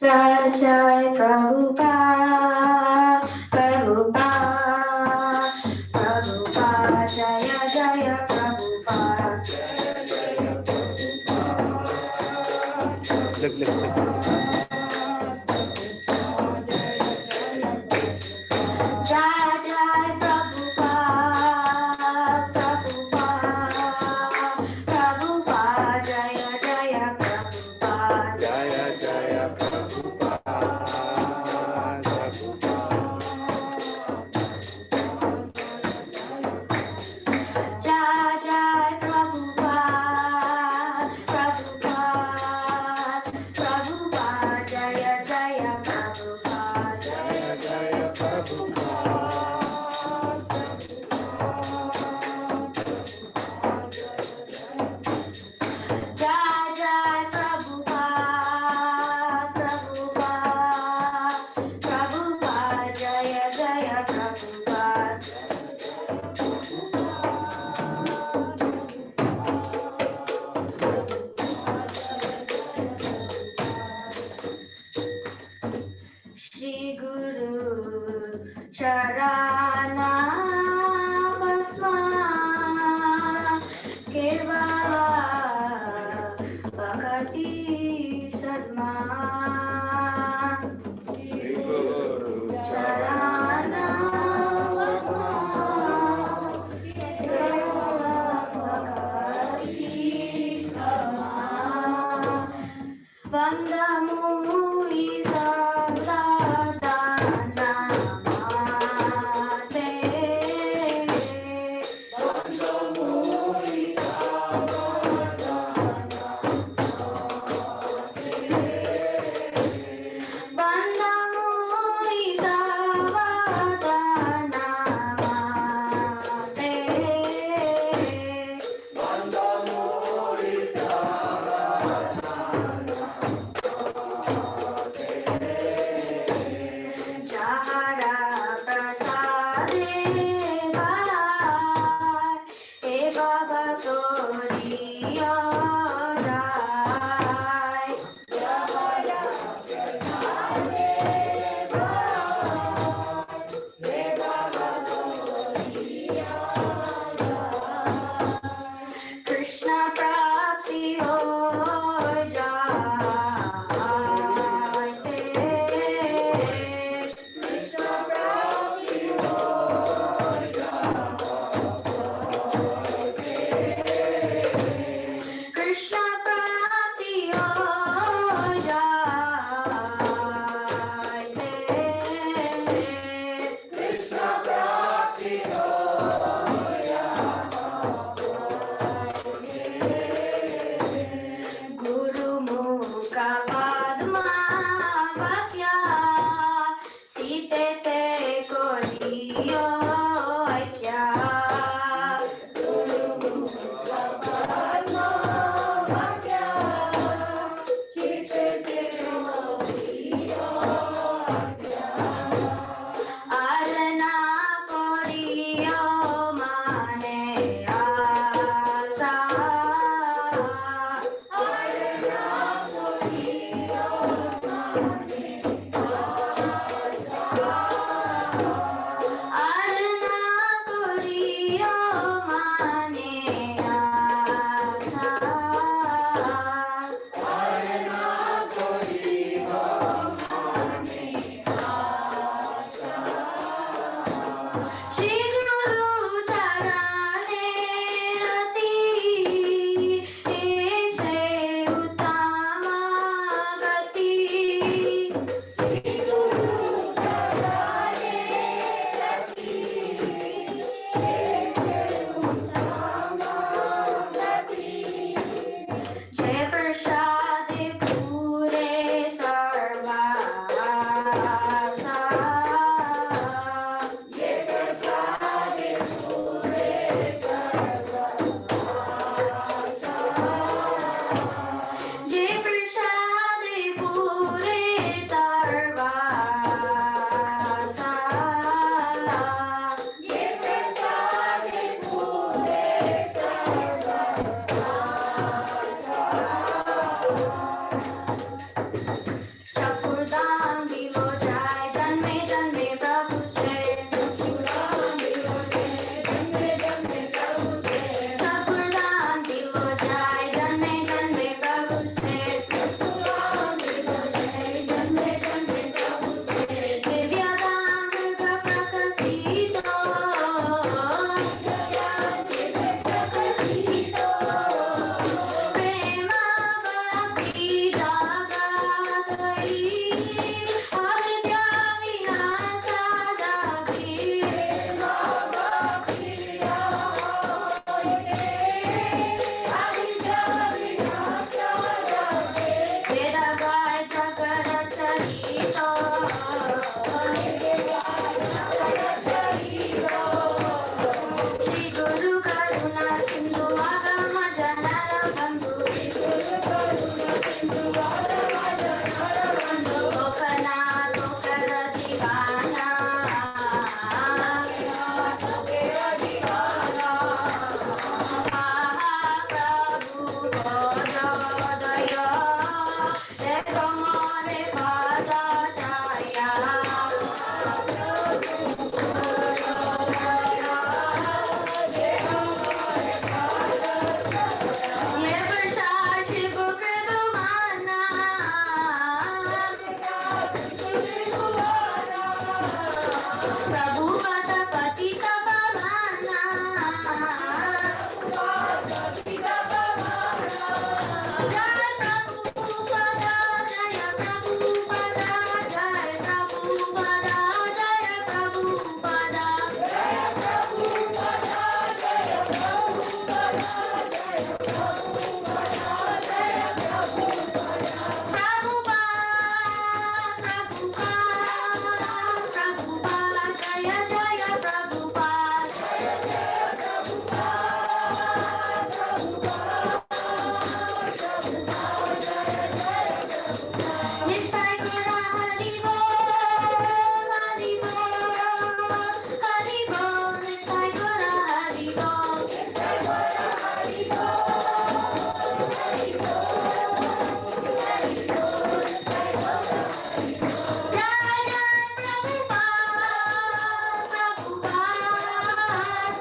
जय जय प्रभुपाद प्रभुपाद प्रभुपाद जय जय प्रभुपाद लिख लिख लिख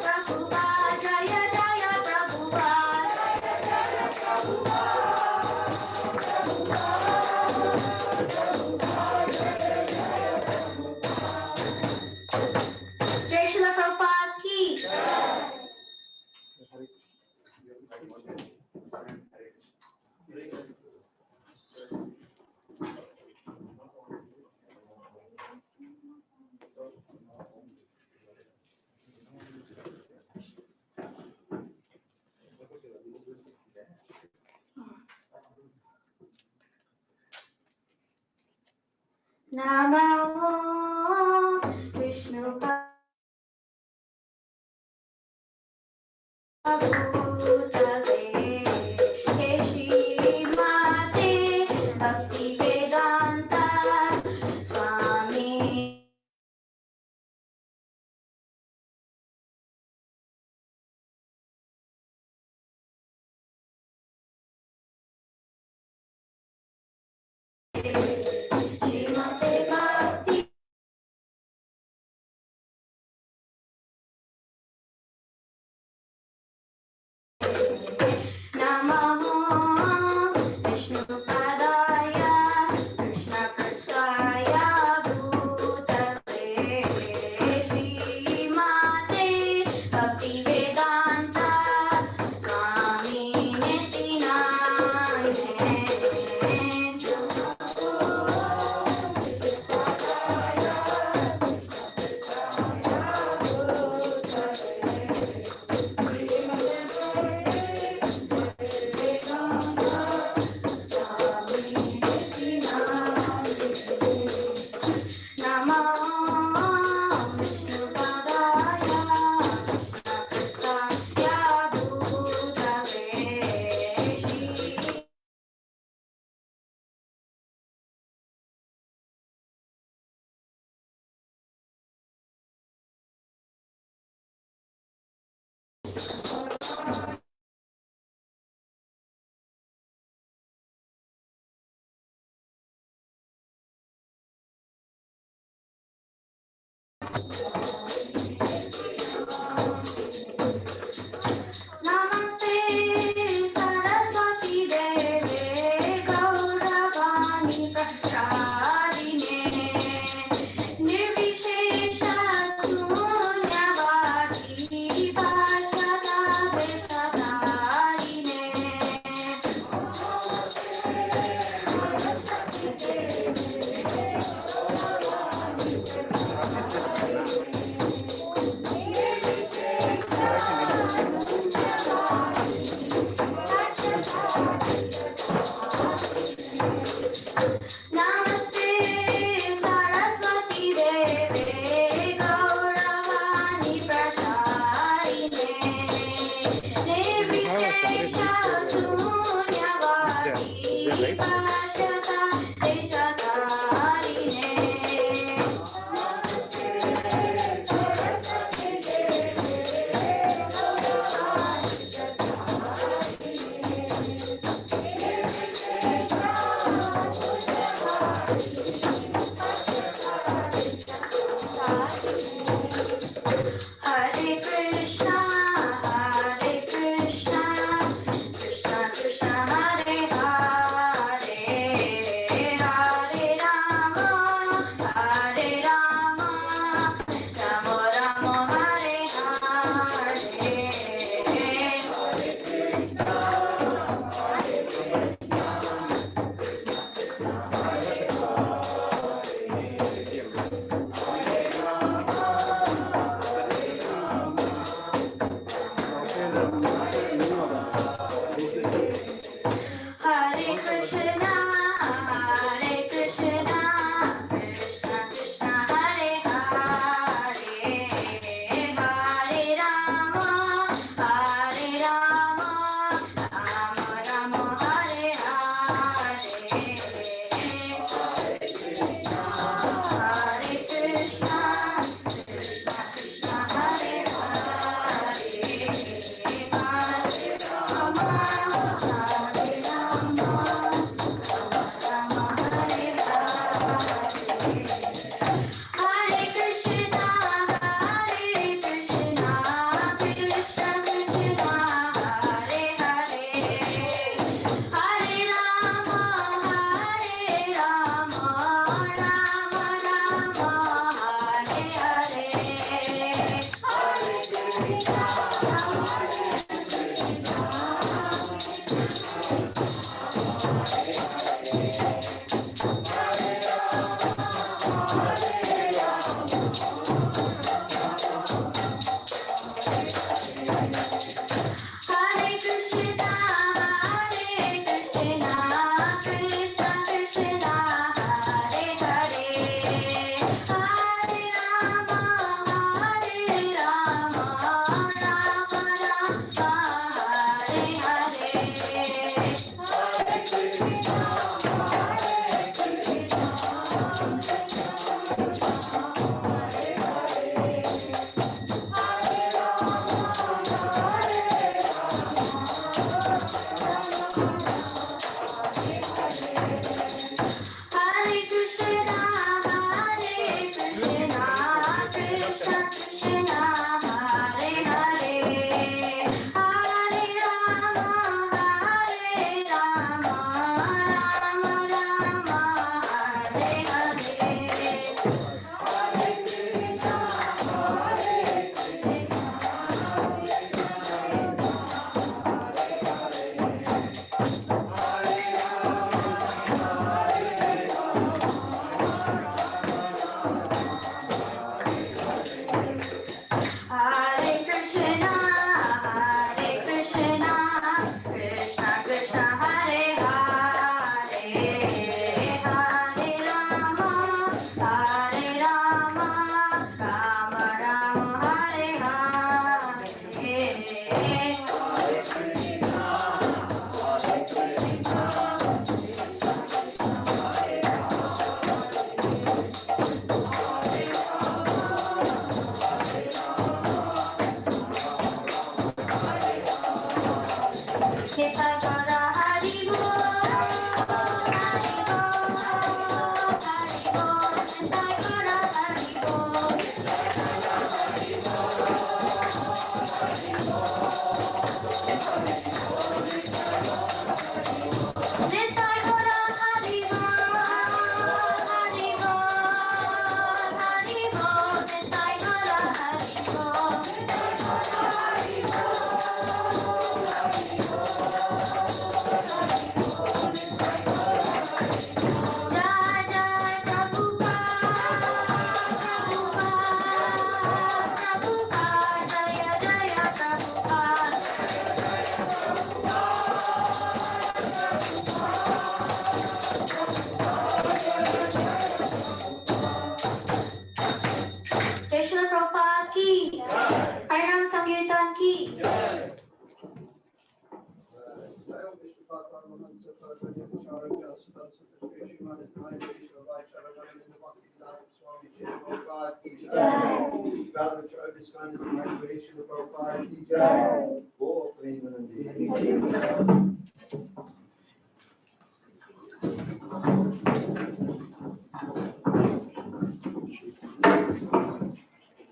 प्रभुपाद जय जय प्रभुपाद जय श्रील प्रभुपाद की नमो विष्णुपदे हे श्रीमाते भक्तिवेदान्ता स्वामी श्रीमते भक्ति नमो विष्णुपदाय कृष्णकृष्णाय भूतले श्रीमाते भक्तिवेदान्ता स्वामी Nityanand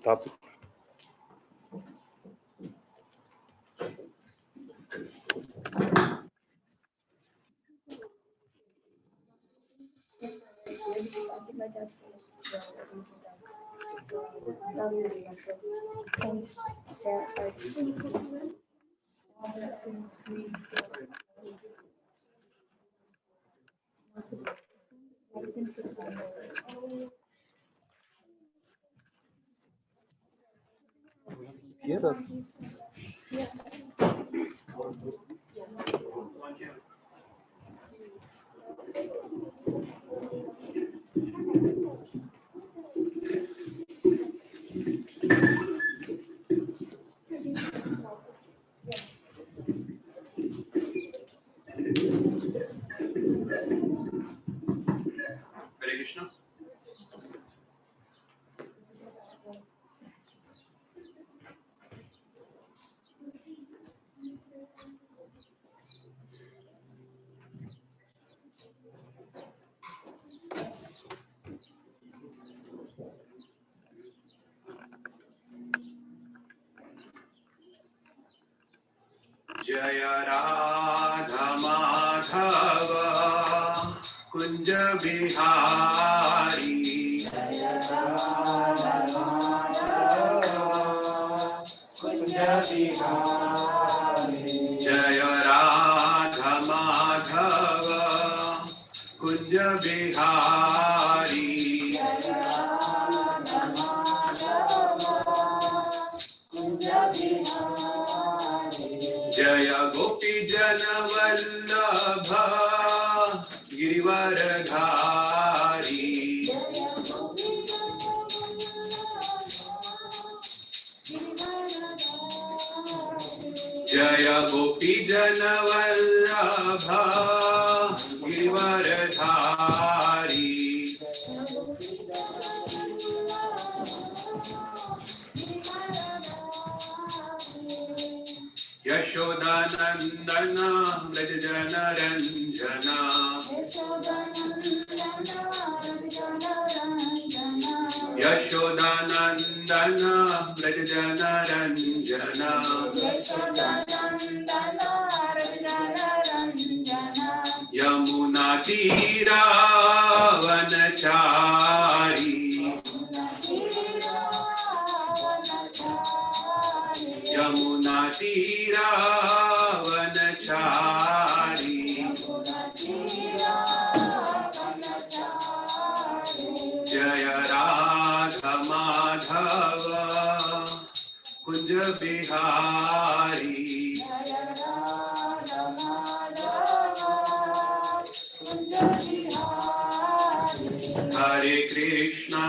Topic. Here or Hare Krishna. Jaya Radha Madhava Kunj Bihari Jaya Radha Madhava Kunj Bihari Jaya Radha Madhava Kunj Bihari Jaya Radha Madhava Kunj Bihari Jaya Gopi Jana Vallabha Girivaradhari Jaya Gopi Jana Vallabha Girivaradhari Yashodanandana Vrajajana Ranjana Yashodanandana Vrajajana Ranjana Yamuna Tira Vanachari Yamuna Tira Vanachari Jaya Radha Madhava Kunj Bihari Hare Krishna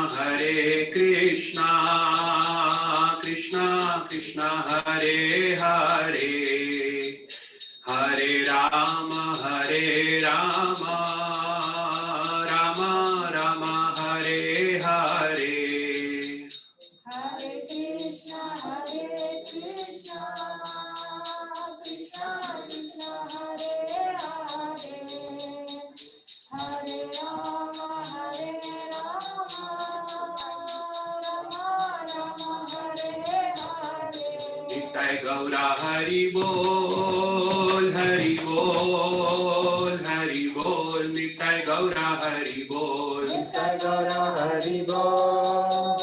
Krishna Krishna Hare Hare Hare Rama Rama Rama Hare Hare Hare Krishna Krishna Krishna Hare Hare Hare Rama Rama Hare Hare Nitai Gaura Hari Bol Hari Bol Hari Bol Nitai Gaura Hari Bol Nitai Gaura Hari Bol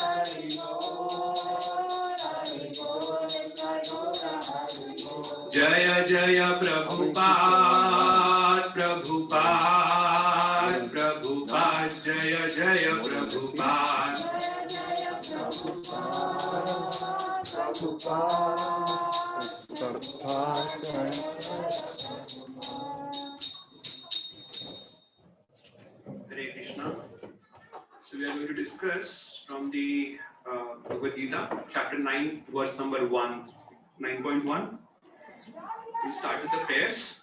Hari Bol Hari Bol Nitai Gaura Hari Bol Jaya Jaya Prabhupada Prabhupada Prabhupada Jaya Jaya Prabhupada Jaya Hare Krishna. So we are going to discuss from the Bhagavad Gita, chapter 9, verse number 1, 9.1. We start with the prayers.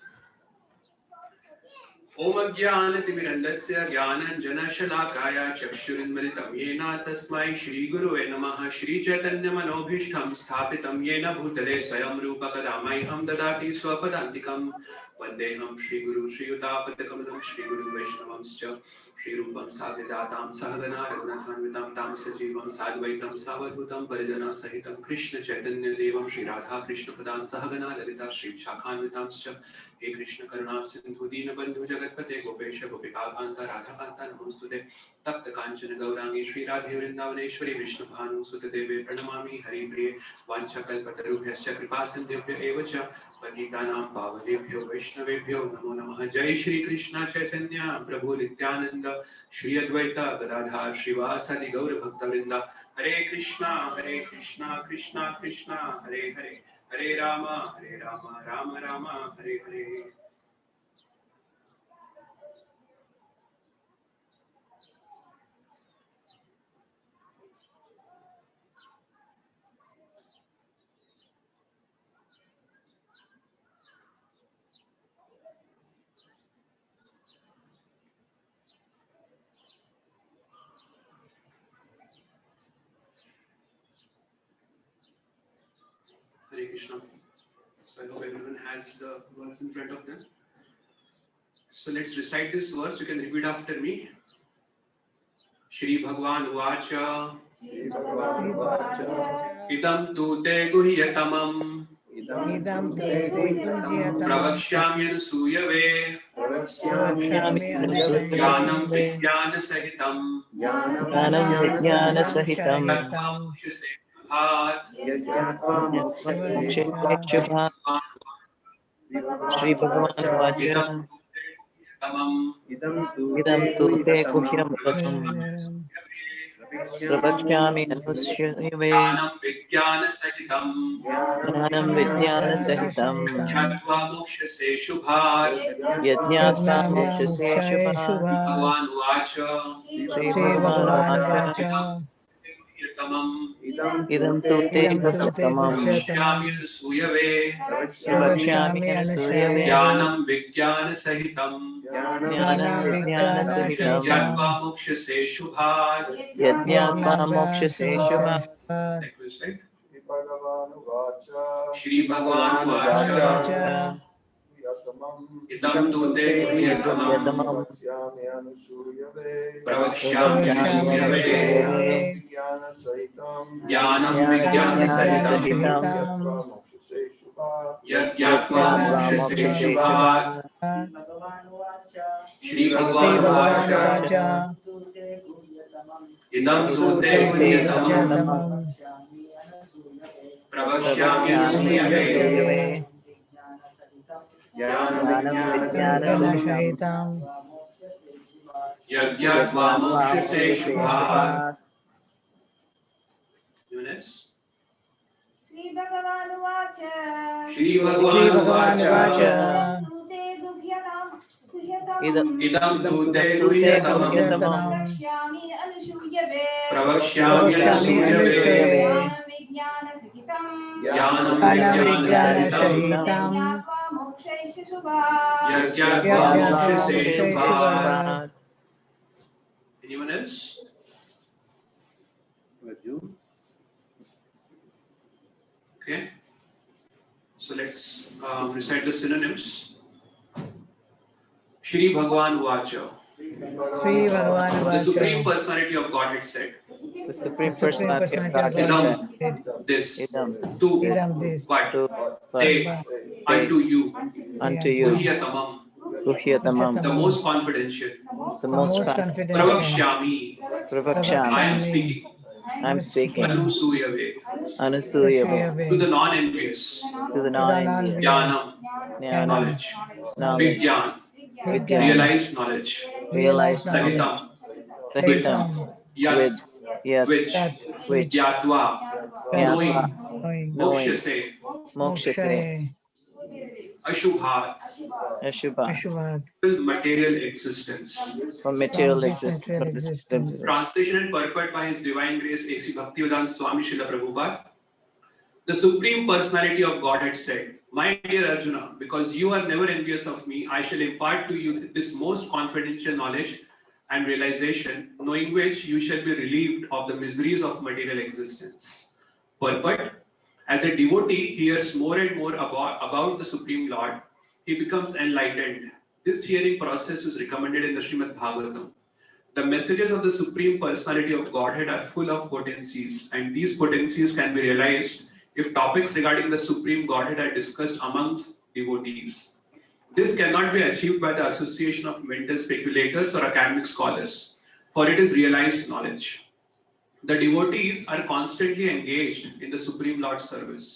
Om Ajnanatimirandasya Jnananjanashalakaya Chakshurunmilitam Yena Tasmai Shri Guruve Namaha Shri Chaitanya Manobhishtam Sthapitam Yena Bhutale Swayam Rupa Kadamaiham Dadati Swapadantikam Vandeham Shri Guru Shri Utapatakamadam Shri Guru Vaishnavamscha Shri Rupam Sagidatam Sahagana Raghunathanvitam Tam Sajivam Sadvaitam Savadhutam Paridana Sahitam Krishna Chaitanya Devam Shri Radha Krishna Padan Sahagana Lalita Shri Shakhanvitamscha हे कृष्ण करुणा सिंधु दीन बंधु जगतपते गोपेश गोपिका कांता राधा कांता नमोस्तुते तप्त कांचन गौरांगी श्री राधे वृंदावनेश्वरी विष्णु भानु सुत देवे प्रणमामि हरि प्रिये वाञ्छकल्पतरुभ्यश्च कृपा सिन्धुभ्य एव च पतितानां पावनेभ्यो वैष्णवेभ्यो नमो नमः। जय श्री कृष्ण चैतन्य प्रभु नित्यानंद श्री अद्वैत गदाधर श्रीवासादि गौर भक्तवृंद हरे Krishna Krishna Krishna Hare Hare Hare Ram Ram Ram Hare Hare. Hare Krishna. So I hope everyone has the verse in front of them. So let's recite this verse. You can repeat after me. Shri Bhagwan Uvacha Idam tu te guhyatamam Pravakshyami anusuyave Jnanam Vijnana Sahitam Shri Bhagavan Vacha Idam tu te guhyam tatam Pravakshami anusyave Jnanam Vijnana Sahitam Yatva mokshase shubhat Yajñatva mokshase shubhat Bhagavan Uvacha Shri Bhagavan Vacha Idam tu te guhyatamam Pravakshyami anusuyave Pravakshami anusuyave Jnanam Vijnana Sahitam Jnanam Vijnana Sahitam Yatva mokshase shubhat. Yajñatva mokshase shubhat Likewise, right? Shri Bhagavan Vacha Idam tu te guhyatamam Pravakshyami anusuyave Jnanam Vijnana Sahitam Yatva mokshase shubhat. Shri Bhagavan Vacha Idam tu te guhyatamam Pravakshyami anusuyave Jnanam Vijnana Sahitam Yatva mokshase shubhat. Next. Shri Bhagavan Uvacha Shri Bhagavan Vacha Idam tu te guhyatamam Pravakshyami anusuyave Pravakshyami anusuyave Jnanam Vijnana Sahitam Yatva mokshase shubhat. Yatva mokshase shubhat. Shubhat Anyone else? Okay. So let's recite the synonyms. Shri Bhagavan Vacha. Shri Bhagavan The Supreme Vacha, Personality of Godhead said, The Supreme Supreme Personality of Personality of Godhead Godhead said, said, this Idam to Idam this, what to they Ba- unto you, unto you, Guhyatamam, Guhyatamam, the most confidential, the the most most confidential, confidential, Pravakshami, Pravakshami, I am Pravakshami, speaking, I am speaking, Anusuyave, Anusuyave, to the Shuyave, non-envious, to the to the non-envious, non-envious, Jnanam, Jnanam, knowledge, knowledge, Vigyan, Vidyan, realized knowledge, realized knowledge, Sahitam, with, Sahitam, Yat, with, Yat, which, That which, Yatva, Yatva, knowing, knowing, knowing, Mokshase, Mokshase, Mokshaye, Ashubhat, Ashubha, Ashubhat, material existence. for from material this existence, material from this existence. Translation and purport by His Divine Grace A.C. Bhaktivedanta Swami Srila Prabhupada. The Supreme Personality of Godhead said, "My dear Arjuna, because you are never envious of me, I shall impart to you this most confidential knowledge and realization, knowing which you shall be relieved of the miseries of material existence." Purport: as a devotee hears more and more about the Supreme Lord, he becomes enlightened. This hearing process is recommended in the Srimad Bhagavatam. The messages of the Supreme Personality of Godhead are full of potencies, and these potencies can be realized if topics regarding the Supreme Godhead are discussed amongst devotees. This cannot be achieved by the association of mental speculators or academic scholars, for it is realized knowledge. The devotees are constantly engaged in the Supreme Lord's service.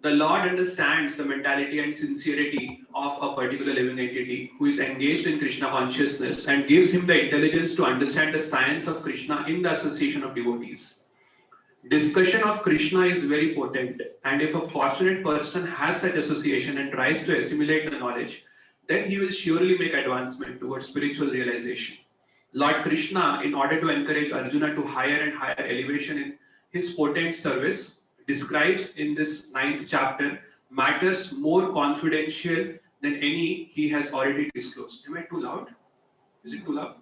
The Lord understands the mentality and sincerity of a particular living entity who is engaged in Krishna consciousness and gives him the intelligence to understand the science of Krishna in the association of devotees. Discussion of Krishna is very potent, and if a fortunate person has such association and tries to assimilate the knowledge, then he will surely make advancement towards spiritual realization. Lord Krishna, in order to encourage Arjuna to higher and higher elevation in his potent service, describes in this 9th chapter matters more confidential than any he has already disclosed. Am I too loud? Is it too loud?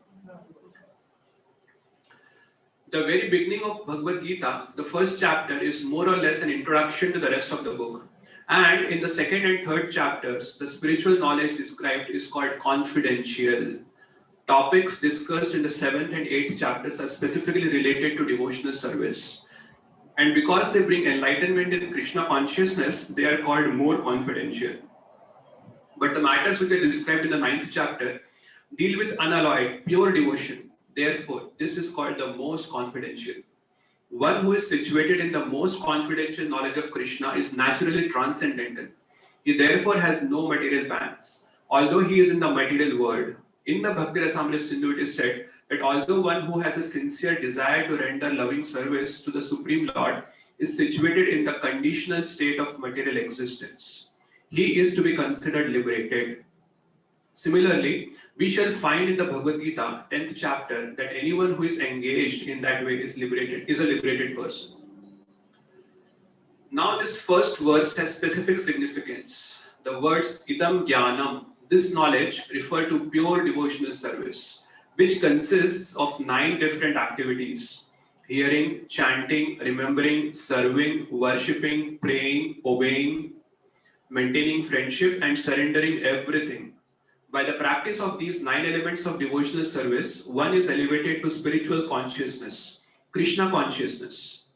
The very beginning of Bhagavad Gita, the first chapter, is more or less an introduction to the rest of the book. And in the second and third chapters, the spiritual knowledge described is called confidential. Topics discussed in the 7th and 8th chapters are specifically related to devotional service. And because they bring enlightenment in Krishna consciousness, they are called more confidential. But the matters which are described in the 9th chapter deal with unalloyed, pure devotion. Therefore, this is called the most confidential. One who is situated in the most confidential knowledge of Krishna is naturally transcendental. He therefore has no material pangs, although he is in the material world. In the Bhakti Rasamrita Sindhu, it is said that although one who has a sincere desire to render loving service to the Supreme Lord is situated in the conditional state of material existence, he is to be considered liberated. Similarly, we shall find in the Bhagavad Gita 10th chapter that anyone who is engaged in that way is a liberated person. Now this first verse has specific significance. The words idam jnanam, this knowledge, refer to pure devotional service, which consists of 9 different activities: hearing, chanting, remembering, serving, worshipping, praying, obeying, maintaining friendship, and surrendering everything. By the practice of these 9 elements of devotional service, one is elevated to spiritual consciousness, Krishna consciousness.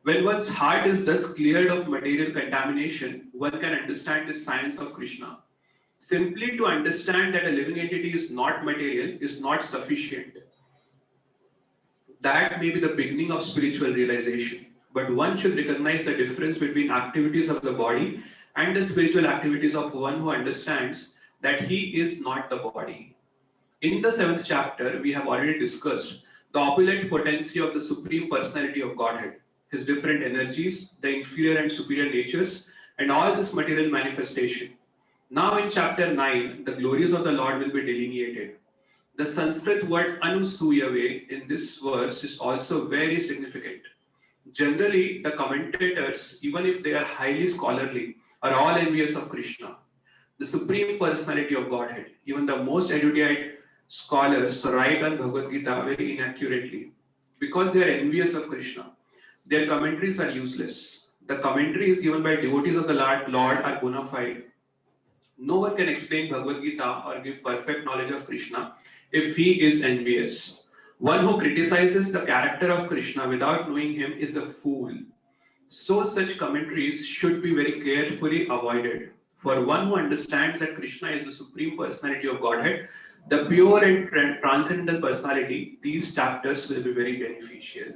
When one's heart is thus cleared of material contamination, one can understand the science of Krishna. Simply to understand that a living entity is not material is not sufficient. That may be the beginning of spiritual realization, but one should recognize the difference between activities of the body and the spiritual activities of one who understands that he is not the body. In the 7th chapter, we have already discussed the opulent potency of the Supreme Personality of Godhead, his different energies, the inferior and superior natures, and all this material manifestation. Now in chapter 9, the glories of the Lord will be delineated. The Sanskrit word anusuyave in this verse is also very significant. Generally, the commentators, even if they are highly scholarly, are all envious of Krishna. The Supreme Personality of Godhead. Even the most erudite scholars write on Bhagavad Gita very inaccurately because they are envious of Krishna. Their commentaries are useless. The commentaries given by devotees of the Lord are bona fide. No one can explain Bhagavad Gita or give perfect knowledge of Krishna if he is envious. One who criticizes the character of Krishna without knowing him is a fool. So such commentaries should be very carefully avoided. For one who understands that Krishna is the Supreme Personality of Godhead, the pure and transcendental personality, these chapters will be very beneficial.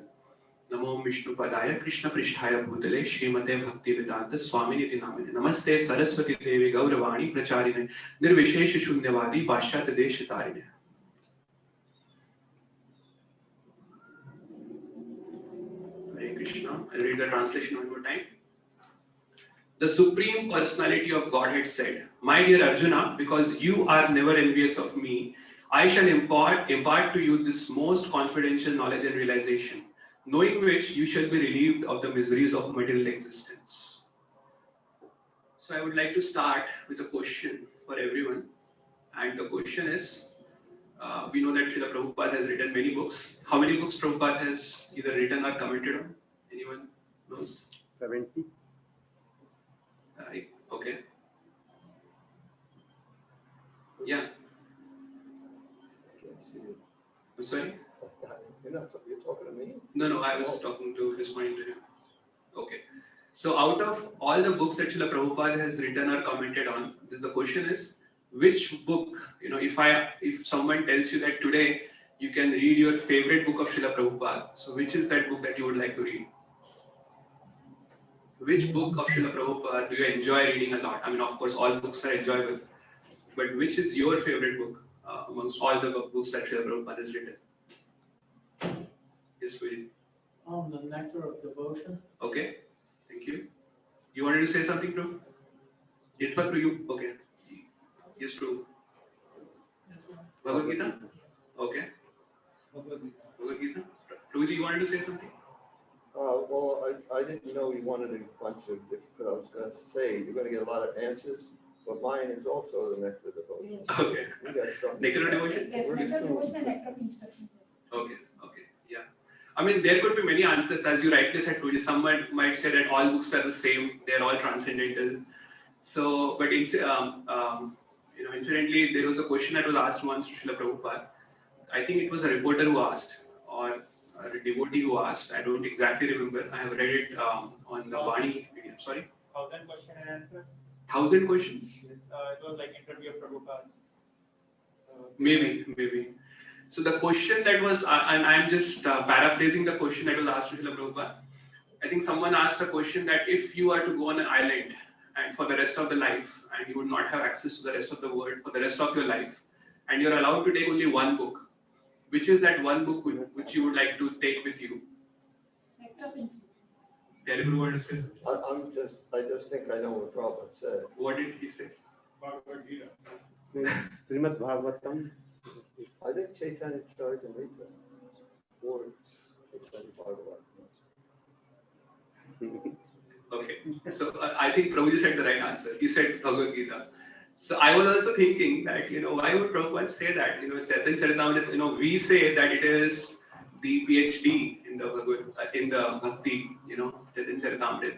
Namo Vishnu Padaya Krishna Pristhaya Bhutale Srimate Bhakti Vedanta Swaminiti Namine Namaste Saraswati Devi Gauravani Pracharine Nirvishesha Shunyavadi Pashyata Deshitarine. Hare Krishna. I'll read the translation one more time. The Supreme Personality of Godhead said, "My dear Arjuna, because you are never envious of me, I shall impart to you this most confidential knowledge and realization, knowing which you shall be relieved of the miseries of material existence. So I would like to start with a question for everyone. And the question is, we know that Srila Prabhupada has written many books. How many books Prabhupada has either written or commented on? Anyone knows? 70. Okay. Yeah. Can't see it. I'm sorry? You're talking to me? No, I was talking to responding to him. Okay. So out of all the books that Srila Prabhupada has written or commented on, the question is, which book, if someone tells you that today you can read your favorite book of Srila Prabhupada, so which is that book that you would like to read? Which book of Srila Prabhupada do you enjoy reading a lot? I mean, of course, all books are enjoyable, but which is your favorite book amongst all the books that Srila Prabhupada has written? Yes, Vijay. The Nectar of Devotion. Okay, thank you. You wanted to say something, Prabhu? It was to you. Okay. Yes, Prabhu. Bhagavad Gita? Okay. Bhagavad Gita? Prabhuji, you wanted to say something? Well, I didn't know you wanted a bunch of different, I was going to say, you're going to get a lot of answers, but mine is also the Nectar Devotion. Okay. You got something. Nectar Devotion? Yes, Where is Nectar it? Devotion and Nectar of Instruction. Okay, yeah. I mean, there could be many answers, as you rightly said, Prabhuji. Someone might say that all books are the same, they're all transcendental. So, but incidentally, there was a question that was asked once to Srila Prabhupada. I think it was a reporter who asked, or a devotee who asked. I don't exactly remember. I have read it on the Vani video. Sorry? 1,000 question and answer. 1,000 questions? It was like interview of Prabhupada. Maybe. So the question that was, and I'm just paraphrasing the question that was asked to Srila Prabhupada. I think someone asked a question that if you are to go on an island and for the rest of the life, and you would not have access to the rest of the world for the rest of your life, and you're allowed to take only one book, which is that one book which you would like to take with you? Nectar of Instruction. Tell everyone to say. I just think I know what Prabhupada said. What did he say? Bhagavad Gita. Srimad Bhagavatam. I think Chaitanya Charitamrita or Chaitanya Bhagavatam. Okay, so I think Prabhuji said the right answer. He said Bhagavad Gita. So I was also thinking that, why would Prabhupada say that? Chaitanya Charitamrita, we say that it is the PhD in the Bhakti, Chaitanya Charitamrita.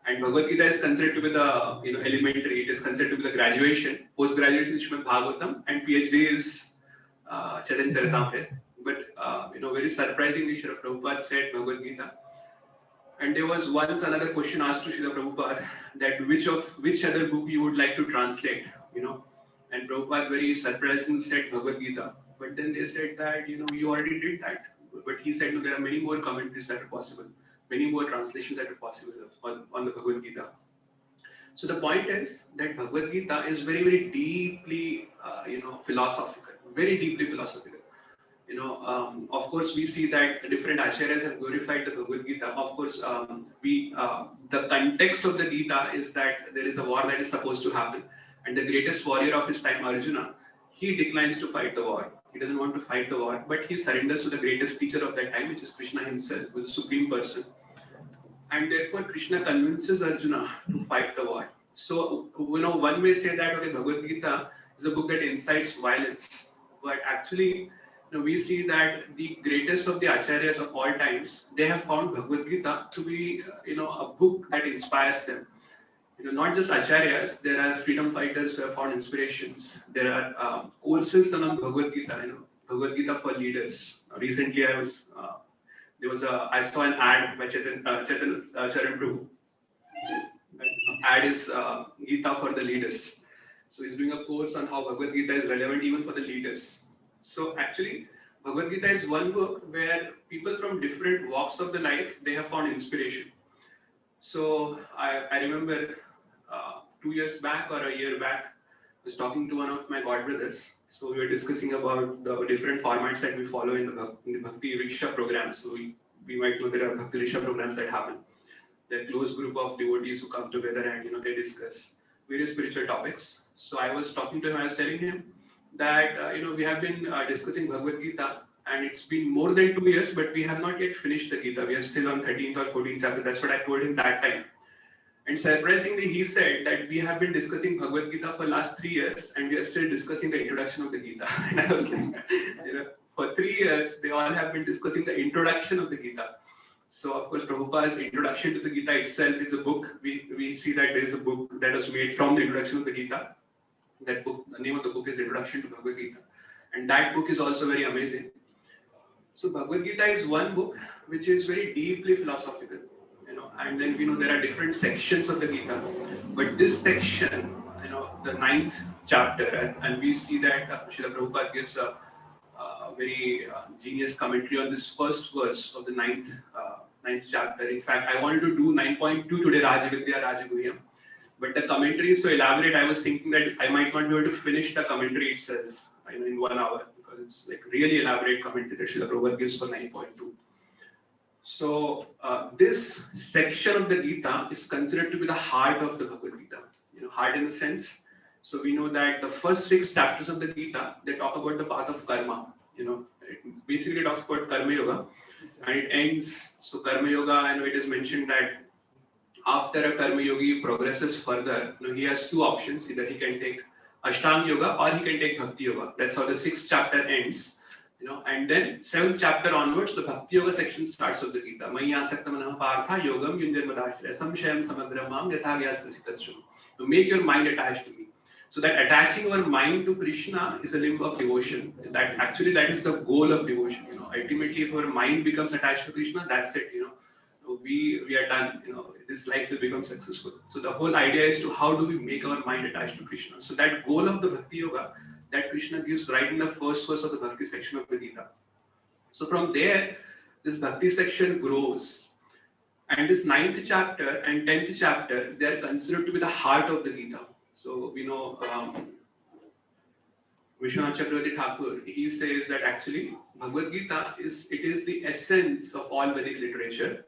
And Bhagavad Gita is considered to be the, elementary. It is considered to be the graduation. Post-graduation is Srimad Bhagavatam, and PhD is Chaitanya Charitamrita. But, very surprisingly, Srila Prabhupada said Bhagavad Gita. And there was once another question asked to Srila Prabhupada that which other book you would like to translate, and Prabhupada very surprisingly said Bhagavad Gita. But then they said that, you already did that. But he said, no, there are many more commentaries that are possible, many more translations that are possible on the Bhagavad Gita. So the point is that Bhagavad Gita is very, very deeply, philosophical, very deeply philosophical. Of course, we see that different acharyas have glorified the Bhagavad Gita. Of course, the context of the Gita is that there is a war that is supposed to happen. And the greatest warrior of his time, Arjuna, he declines to fight the war. He doesn't want to fight the war, but he surrenders to the greatest teacher of that time, which is Krishna himself, who is the supreme person. And therefore, Krishna convinces Arjuna to fight the war. So, one may say that, okay, Bhagavad Gita is a book that incites violence. But actually, we see that the greatest of the acharyas of all times, they have found Bhagavad Gita to be, a book that inspires them. Not just acharyas, there are freedom fighters who have found inspirations. There are courses on Bhagavad Gita, Bhagavad Gita for leaders. Recently, I saw an ad by Charan Prabhu. Ad is Gita for the leaders. So he's doing a course on how Bhagavad Gita is relevant even for the leaders. So actually, Bhagavad Gita is one book where people from different walks of the life, they have found inspiration. So I remember 2 years back or a year back, I was talking to one of my godbrothers. So we were discussing about the different formats that we follow in the Bhakti Riksha programs. So we might know there are Bhakti Riksha programs that happen. They're a close group of devotees who come together and they discuss various spiritual topics. So I was talking to him, I was telling him that we have been discussing Bhagavad Gita, and it's been more than 2 years, but we have not yet finished the Gita. We are still on 13th or 14th chapter. That's what I told him that time. And surprisingly, he said that we have been discussing Bhagavad Gita for last 3 years, and we are still discussing the introduction of the Gita. And I was like, for 3 years, they all have been discussing the introduction of the Gita. So, of course, Prabhupada's introduction to the Gita itself is a book. We see that there is a book that was made from the introduction of the Gita. That book, the name of the book is Introduction to Bhagavad Gita. And that book is also very amazing. So, Bhagavad Gita is one book which is very deeply philosophical. And then we know there are different sections of the Gita. But this section, the 9th chapter, and we see that Srila Prabhupada gives a very genius commentary on this first verse of the 9th chapter. In fact, I wanted to do 9.2 today, Rajavidya Rajaguhyam. But the commentary is so elaborate, I was thinking that I might not be able to finish the commentary itself in 1 hour, because it's like really elaborate commentary that Srila Prabhupada gives for 9.2. So this section of the Gita is considered to be the heart of the Bhagavad Gita. Heart in the sense. So we know that the first 6 chapters of the Gita, they talk about the path of karma. It basically talks about karma yoga, and it ends. So karma yoga, it is mentioned that after a karma yogi progresses further, he has 2 options. Either he can take Ashtanga yoga or he can take Bhakti yoga. That's how the 6th chapter ends. And then 7th chapter onwards, the Bhakti Yoga section starts of the Gita. Maya asakta manah partha yogam yunjarmadashra samshayam samagramam yatha vyastasitatshu. To make your mind attached to me. So that attaching our mind to Krishna is a limb of devotion. That is the goal of devotion. Ultimately, if our mind becomes attached to Krishna, that's it. We are done. This life will become successful. So the whole idea is to how do we make our mind attached to Krishna. So that goal of the Bhakti Yoga that Krishna gives right in the first verse of the Bhakti section of the Gita. So from there, this Bhakti section grows. And this 9th chapter and 10th chapter, they are considered to be the heart of the Gita. So we know Vishwanath Chakravarti Thakur, he says that actually Bhagavad Gita is the essence of all Vedic literature.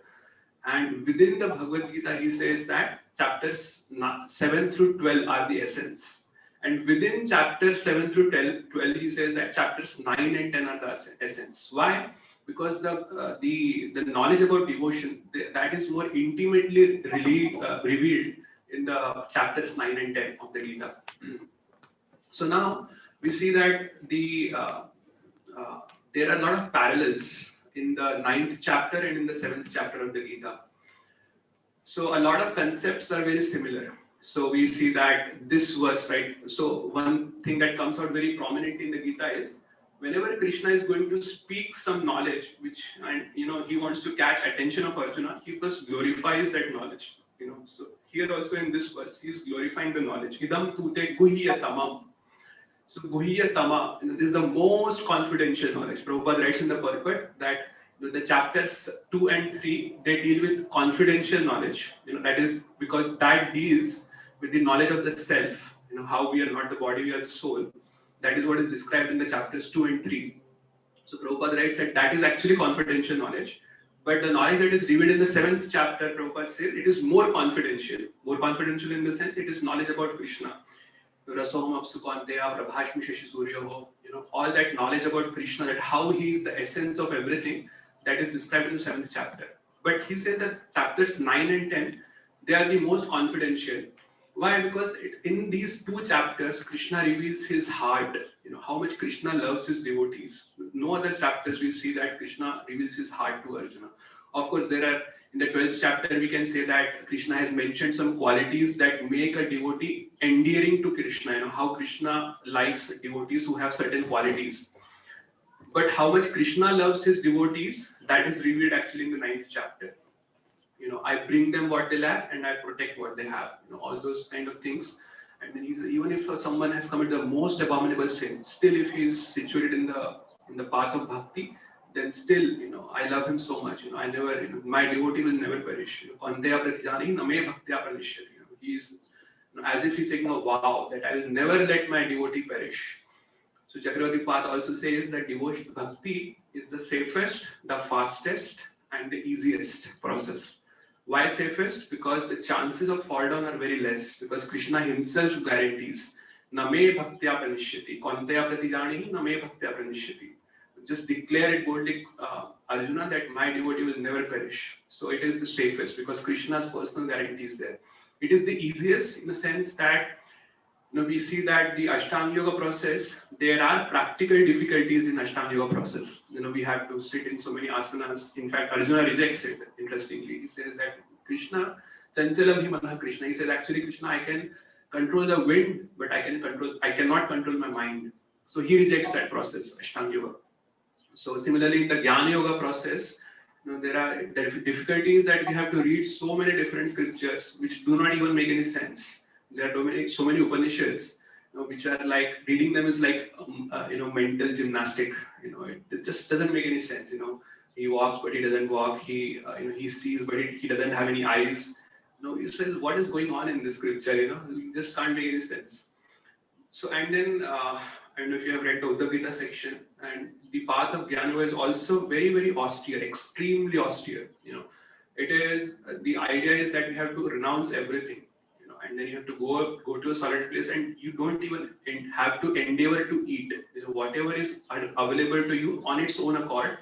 And within the Bhagavad Gita, he says that chapters 7 through 12 are the essence. And within chapters 7 through 12, he says that chapters 9 and 10 are the essence. Why? Because the knowledge about devotion, that is more intimately revealed in the chapters 9 and 10 of the Gita. So now we see that there are a lot of parallels in the 9th chapter and in the 7th chapter of the Gita. So a lot of concepts are very similar. So we see that this verse, right? So one thing that comes out very prominent in the Gita is whenever Krishna is going to speak some knowledge, he wants to catch attention of Arjuna, he first glorifies that knowledge. So here also in this verse, he is glorifying the knowledge. Idam tute guhya tamam. So guhya tama, this is the most confidential knowledge. Prabhupada writes in the purport that the chapters 2 and 3, they deal with confidential knowledge. That is because that deals with the knowledge of the self, how we are not the body, we are the soul. That is what is described in the chapters 2 and 3. So Prabhupada writes that is actually confidential knowledge. But the knowledge that is revealed in the 7th chapter, Prabhupada says, it is more confidential. More confidential in the sense it is knowledge about Krishna. Rasoham apsukanteya prabhashmi shashi suryoho. All that knowledge about Krishna, that how he is the essence of everything, that is described in the 7th chapter. But he says that chapters 9 and 10, they are the most confidential. Why? Because in these 2 chapters, Krishna reveals his heart, how much Krishna loves his devotees. No other chapters we see that Krishna reveals his heart to Arjuna. Of course, there are, in the 12th chapter, we can say that Krishna has mentioned some qualities that make a devotee endearing to Krishna, how Krishna likes devotees who have certain qualities. But how much Krishna loves his devotees, that is revealed actually in the 9th chapter. I bring them what they lack and I protect what they have. All those kind of things. And then even if someone has committed the most abominable sin, still if he is situated in the path of bhakti, then still, I love him so much. I never, my devotee will never perish. Kanteya pratijani name bhaktya pranishyati. He's as if he's taking a vow that I will never let my devotee perish. So Chakravarti Path also says that devotion bhakti is the safest, the fastest, and the easiest process. Why safest? Because the chances of fall down are very less. Because Krishna himself guarantees, Name bhaktya pranishyati, Kanteya pratijani name bhaktya pranishyati. just declare it boldly, Arjuna, that my devotee will never perish. So it is the safest because Krishna's personal guarantee is there. It is the easiest in the sense that we see that the Ashtanga Yoga process, there are practical difficulties in Ashtanga Yoga process. We have to sit in so many asanas. In fact, Arjuna rejects it, interestingly. He says that Krishna, Chanchalam hi manah Krishna. He says, actually, Krishna, I can control the wind, but I cannot control my mind. So he rejects that process, Ashtanga Yoga. So similarly, in the Jnana Yoga process, there are difficulties that we have to read so many different scriptures which do not even make any sense. There are so many Upanishads, which are like reading them is like mental gymnastic. It just doesn't make any sense. He walks but he doesn't walk. He sees but he doesn't have any eyes. You say, what is going on in this scripture? It just can't make any sense. So and then I don't know if you have read the Uddhav Gita section, and the path of Jnana is also very, very austere, extremely austere. It is the idea is that you have to renounce everything, and then you have to go to a solid place, and you don't even have to endeavor to eat. Whatever is available to you on its own accord,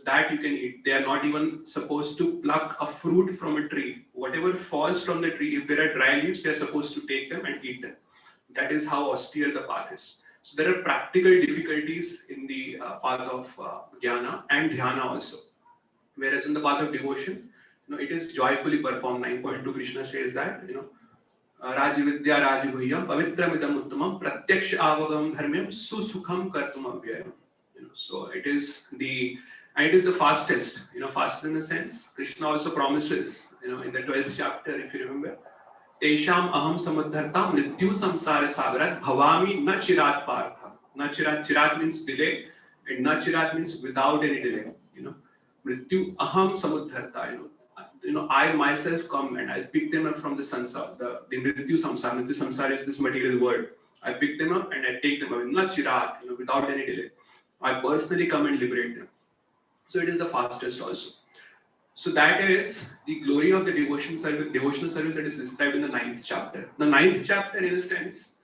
that you can eat. They are not even supposed to pluck a fruit from a tree. Whatever falls from the tree, if there are dry leaves, they are supposed to take them and eat them. That is how austere the path is. So there are practical difficulties in the path of Jnana and Dhyana also. Whereas in the path of devotion, it is joyfully performed. 9.2 Krishna says that, Rajavidya Rajaguhyam Pavitramidam Uttamam Pratyaksha Avagam Dharmyam Susukham Kartum Avyayam. So it is the fastest, fastest in the sense. Krishna also promises, in the 12th chapter, if you remember, Tesham aham samuddharta mrityu samsara sagarat bhavami na chirat partha. Na chirat means delay, and na chirat means without any delay. Mrityu aham samuddharta. I myself come and I pick them up from the samsara. The mrityu samsara. Mrityu samsara is this material world. I pick them up and I take them away. Na chirat, without any delay. I personally come and liberate them. So it is the fastest also. So that is the glory of the devotional service that is described in the 9th chapter. The 9th chapter, in a sense,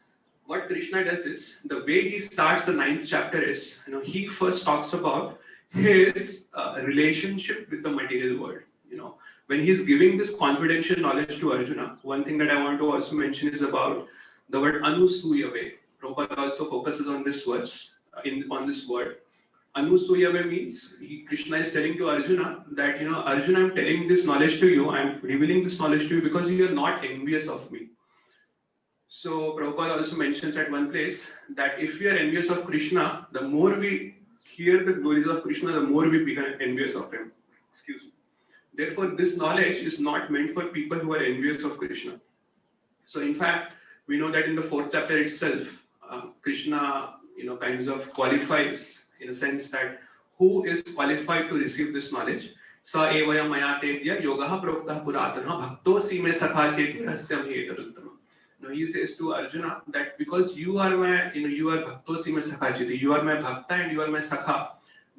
what Krishna does is, the way he starts the 9th chapter is, he first talks about his relationship with the material world. When he's giving this confidential knowledge to Arjuna, one thing that I want to also mention is about the word Anusuyave. Prabhupada also focuses on this verse, on this word. Anusuyave means Krishna is telling to Arjuna that, Arjuna, I'm telling this knowledge to you, I'm revealing this knowledge to you because you are not envious of me. So Prabhupada also mentions at one place that if we are envious of Krishna, the more we hear the glories of Krishna, the more we become envious of him. Excuse me. Therefore, this knowledge is not meant for people who are envious of Krishna. So in fact, we know that in the 4th chapter itself, Krishna, kinds of qualifies, in a sense that who is qualified to receive this knowledge. Sa evaya maya tedya yogaha prokta puratana bhaktosi me sakha cheti rasyam hi etaruttama. He says to Arjuna that because you are my, you are bhaktosi me sakha cheti, you are my bhakta and you are my sakha.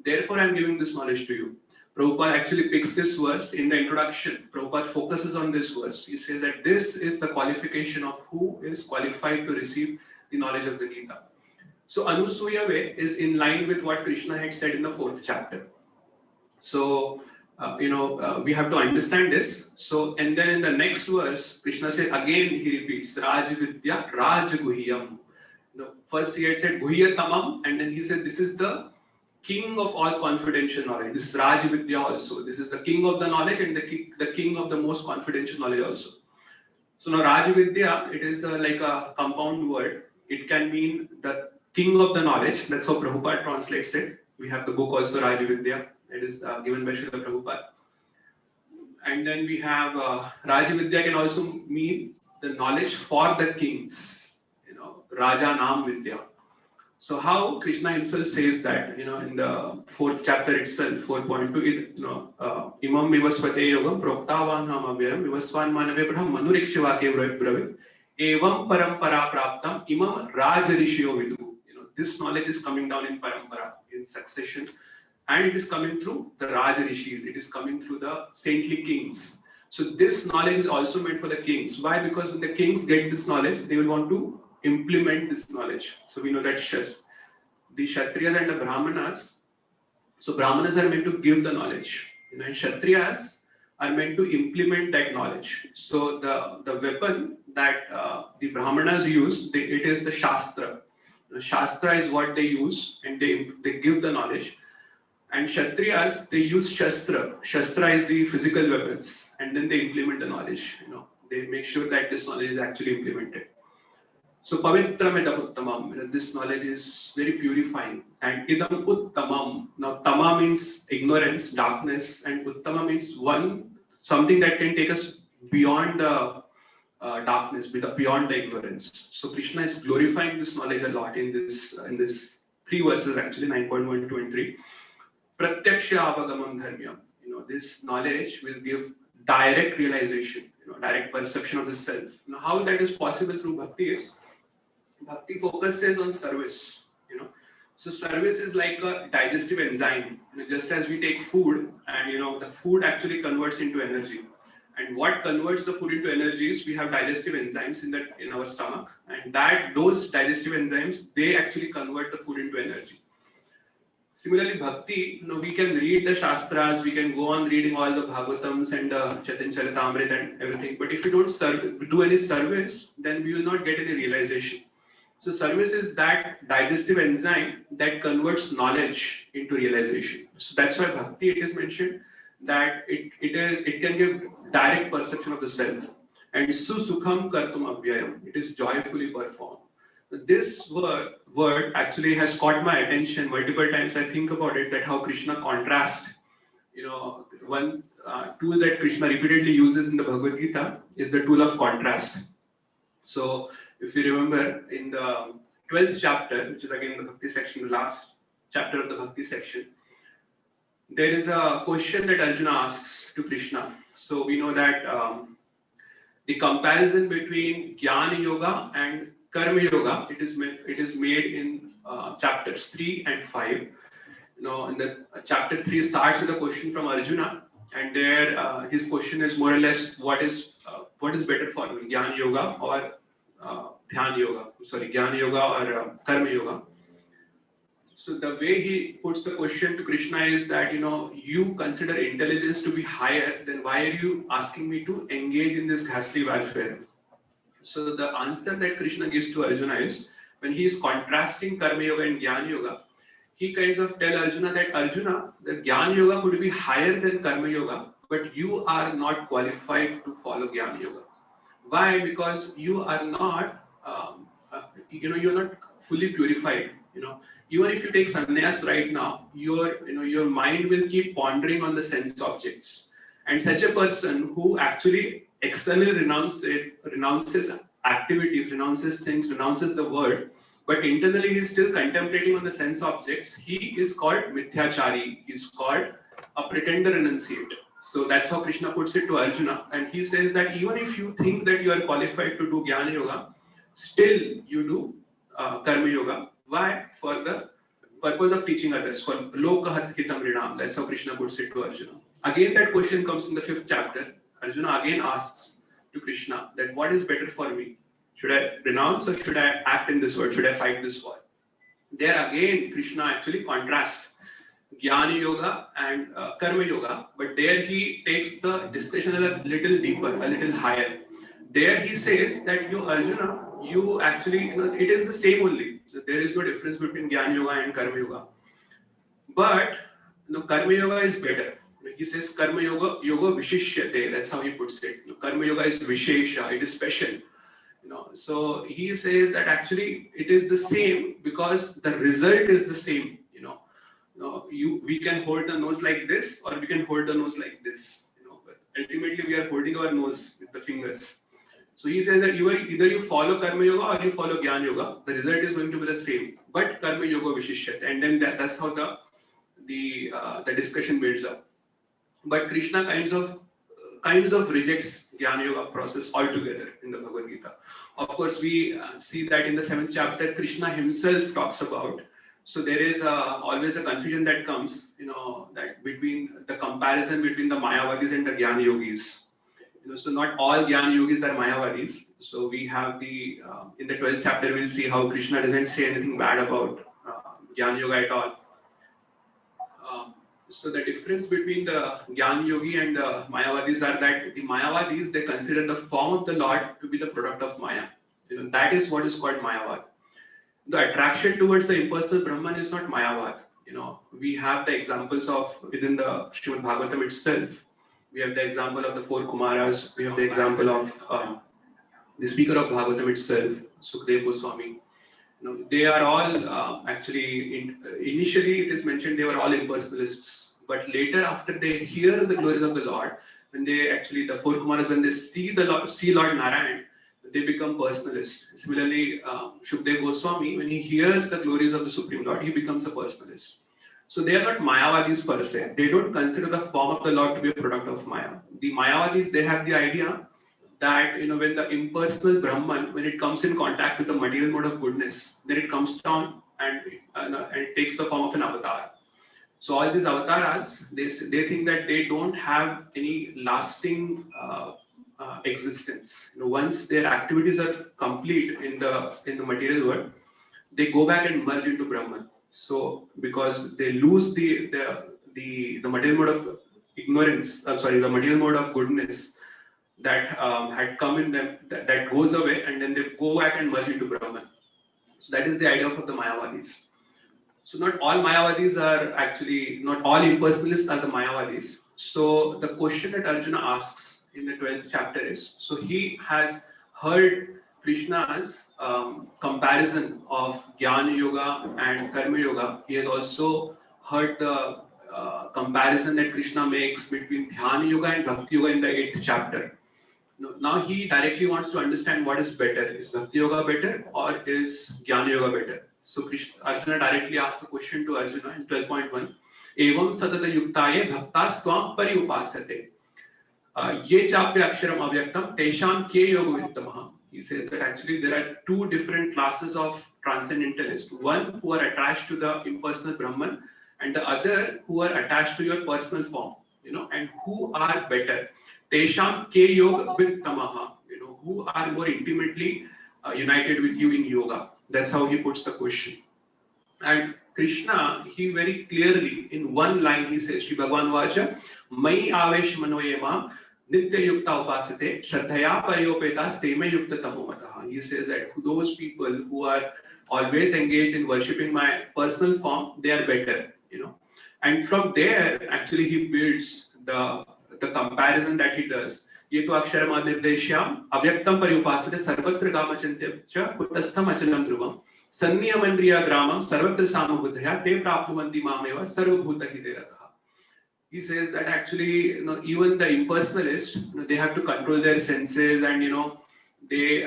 Therefore, I am giving this knowledge to you. Prabhupada actually picks this verse in the introduction. Prabhupada focuses on this verse. He says that this is the qualification of who is qualified to receive the knowledge of the Gita. So Anusuyave is in line with what Krishna had said in the 4th chapter. So, we have to understand this. So, and then in the next verse, Krishna said, again he repeats, Rajavidya Rajaguhyam. First he had said Guhyatamam, and then he said, this is the king of all confidential knowledge. This is Rajavidya also. This is the king of the knowledge and the king of the most confidential knowledge also. So now Rajavidya, it is like a compound word. It can mean the king of the knowledge. That's how Prabhupada translates it. We have the book also, Rajavidya. It is given by Srila Prabhupada. And then we have Rajavidya can also mean the knowledge for the kings. Raja Nam Vidya. So how Krishna himself says that, in the 4th chapter itself, 4.2, Imam Vivasvate Yogam Proktavanham Avyayam Vivasvan Manave Braham Manurikshivake Bravit Evam Parampara Praptam Imam Rajarishyo Vidu. This knowledge is coming down in parampara, in succession, and it is coming through the Rajarishis. It is coming through the saintly kings. So this knowledge is also meant for the kings. Why? Because when the kings get this knowledge, they will want to implement this knowledge. So we know that the Kshatriyas and the Brahmanas, So Brahmanas are meant to give the knowledge, and Kshatriyas are meant to implement that knowledge. So the weapon that the Brahmanas use, it is the Shastra. The Shastra is what they use, and they give the knowledge. And Kshatriyas, they use Shastra. Shastra is the physical weapons, and then they implement the knowledge. They make sure that this knowledge is actually implemented. So pavitram idam uttamam, this knowledge is very purifying. And idam uttamam, now tama means ignorance, darkness, and uttama means something that can take us beyond the darkness, beyond the ignorance. So Krishna is glorifying this knowledge a lot in this 3 verses actually, 9.1, 2 and 3. Pratyaksha avagamam dharmyam. This knowledge will give direct realization, direct perception of the self. Now, how that is possible through bhakti is, bhakti focuses on service. So service is like a digestive enzyme. Just as we take food, and the food actually converts into energy. And what converts the food into energy is we have digestive enzymes in our stomach, and those digestive enzymes, they actually convert the food into energy. Similarly, bhakti, we can read the Shastras, we can go on reading all the Bhagavatams and the Chaitanya Charitamrita and everything. But if you don't do any service, then we will not get any realization. So service is that digestive enzyme that converts knowledge into realization. So that's why bhakti, it is mentioned that it can give direct perception of the self. And susukham kartum abhyayam, it is joyfully performed. This word actually has caught my attention multiple times. I think about it, that how Krishna contrasts. One tool that Krishna repeatedly uses in the Bhagavad Gita is the tool of contrast. So if you remember in the 12th chapter, which is again in the Bhakti section, the last chapter of the Bhakti section, there is a question that Arjuna asks to Krishna. So we know that the comparison between Jnana Yoga and Karma Yoga, it is made in chapters 3 and 5. In the chapter 3 starts with a question from Arjuna, and there his question is more or less, what is better for me, Jnana Yoga or Dhyana Yoga? Sorry, Jnana Yoga or Karma Yoga. So the way he puts the question to Krishna is that, you consider intelligence to be higher, then why are you asking me to engage in this ghastly warfare? So the answer that Krishna gives to Arjuna is, when he is contrasting Karma Yoga and Jnana Yoga, he kinds of tell Arjuna that, Arjuna, the Jnana Yoga could be higher than Karma Yoga, but you are not qualified to follow Jnana Yoga. Why? Because you are not, you're not fully purified. Even if you take sannyas right now, your mind will keep pondering on the sense objects. And such a person who actually externally renounces activities, renounces things, renounces the word, but internally he is still contemplating on the sense objects, he is called mithyachari, he is called a pretender renunciate. So that's how Krishna puts it to Arjuna, and he says that even if you think that you are qualified to do Jnana Yoga, still you do Karma Yoga. Why? For the purpose of teaching others, for lokahat hitam rinam. That's how Krishna puts it to Arjuna. Again, that question comes in the 5th chapter. Arjuna again asks to Krishna that what is better for me? Should I renounce or should I act in this world? Should I fight this war? There again, Krishna actually contrasts Jnana Yoga and Karma Yoga, but there he takes the discussion a little deeper, a little higher. There he says that you, Arjuna, you actually, it is the same only. So there is no difference between Jnana Yoga and Karma Yoga. But Karma Yoga is better. He says Karma Yoga Vishishyate, that's how he puts it. Karma Yoga is Vishesha, it is special. So he says that actually it is the same because the result is the same. We can hold the nose like this or we can hold the nose like this. But ultimately we are holding our nose with the fingers. So he says that either you follow Karma Yoga or you follow Jnana Yoga. The result is going to be the same. But Karma Yoga Vishishyate, and then that's how the discussion builds up. But Krishna kinds of rejects Jnana Yoga process altogether in the Bhagavad Gita. Of course, we see that in the 7th chapter, Krishna himself talks about. So there is always a confusion that comes, that between the comparison between the Mayavadis and the Jnana Yogis. So not all Jnana Yogis are Mayavadis. So we have in the 12th chapter, we'll see how Krishna doesn't say anything bad about Jnana Yoga at all. So the difference between the Jnana Yogi and the Mayavadis are that the Mayavadis, they consider the form of the Lord to be the product of Maya. That is what is called Mayavad. The attraction towards the impersonal Brahman is not Mayavad. We have the examples of within the Srimad Bhagavatam itself. We have the example of the four Kumaras. We have the example of the speaker of Bhagavatam itself, Sukadeva Goswami. They are all initially it is mentioned they were all impersonalists, but later after they hear the glories of the Lord, when they the four Kumaras, when they see Lord Narayan, they become personalists. Similarly, Sukadeva Goswami, when he hears the glories of the Supreme Lord, he becomes a personalist. So they are not Mayavadis per se. They don't consider the form of the Lord to be a product of Maya. The Mayavadis, they have the idea that when the impersonal Brahman, when it comes in contact with the material mode of goodness, then it comes down and it takes the form of an avatar. So all these avatars, they think that they don't have any lasting existence. Once their activities are complete in the material world, they go back and merge into Brahman. So because they lose the material mode of ignorance, the material mode of goodness that had come in them, that goes away, and then they go back and merge into Brahman. So that is the idea of the Mayavadis. So not all Mayavadis are not all impersonalists are the Mayavadis. So the question that Arjuna asks in the 12th chapter is, so he has heard Krishna's comparison of Jnana Yoga and Karma Yoga. He has also heard the comparison that Krishna makes between Dhyana Yoga and Bhakti Yoga in the 8th chapter. Now he directly wants to understand what is better. Is Bhakti Yoga better or is Jnana Yoga better? So Arjuna directly asks the question to Arjuna in 12.1. Evam satata yuktaye bhaktas tvam pari upasate. Ye chapya aksharam avyaktam tesham ke yoga vittamaha. He says that actually there are two different classes of transcendentalists. One who are attached to the impersonal Brahman, and the other who are attached to your personal form. And who are better? Tesham ke yoga vittamaha. Who are more intimately united with you in yoga. That's how he puts the question. And Krishna, he very clearly in one line he says, Shri Bhagavan Vacha, Mai avesh manoyema nitya yukta upasate shraddhaya paryopetas teme yukta tamomataha. He says that those people who are always engaged in worshipping my personal form, they are better. And from there, actually he builds the comparison that he does. Ye to aksharam adirdesyam avyaktam paryupasate sarvatra gamachantyam cha kutastham achalam dhruvam sanniyamandriya gramam sarvatra samabuddhaya te prapnuvanti mameva sarvabhuta hideratah. He says that actually, even the impersonalists, they have to control their senses, and they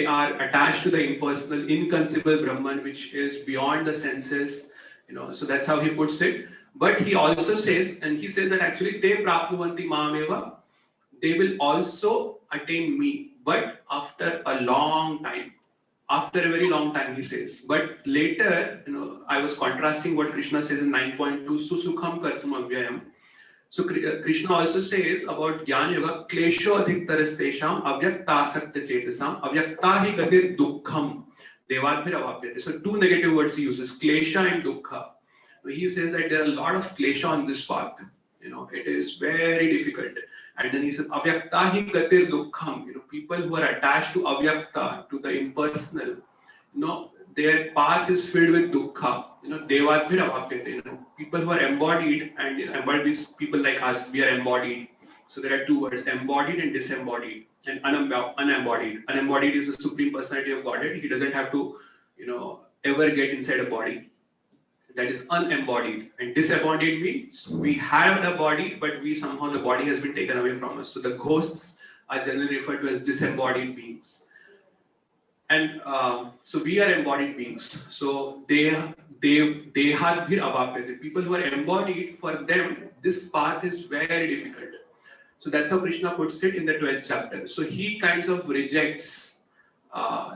are attached to the impersonal, inconceivable Brahman, which is beyond the senses. So that's how he puts it. But he also says, and he says that actually te prapnuvanti mameva, they will also attain me, but after a long time. After a very long time, he says. But later, I was contrasting what Krishna says in 9.2, susukham kartum avyayam. So Krishna also says about Jnana Yoga, klesho adhiktarastesham avyaktasakta chetasam avyaktahi gadir dukkham devadbhir avapyate. So two negative words he uses, klesha and dukkha. He says that there are a lot of klesha on this path. It is very difficult. And then he says, avyaktahi gatir dukkham. People who are attached to avyakta, to the impersonal, their path is filled with dukkha. Devadbhir avapyate. People who are embodied, and embodied people like us, we are embodied. So there are two words, embodied and disembodied, and unembodied. Unembodied is the Supreme Personality of Godhead. He doesn't have to, ever get inside a body. That is unembodied. And disembodied means we have the body, but somehow the body has been taken away from us. So the ghosts are generally referred to as disembodied beings. And so we are embodied beings. So they have bhir avapyate. People who are embodied, for them, this path is very difficult. So that's how Krishna puts it in the 12th chapter. So he kinds of rejects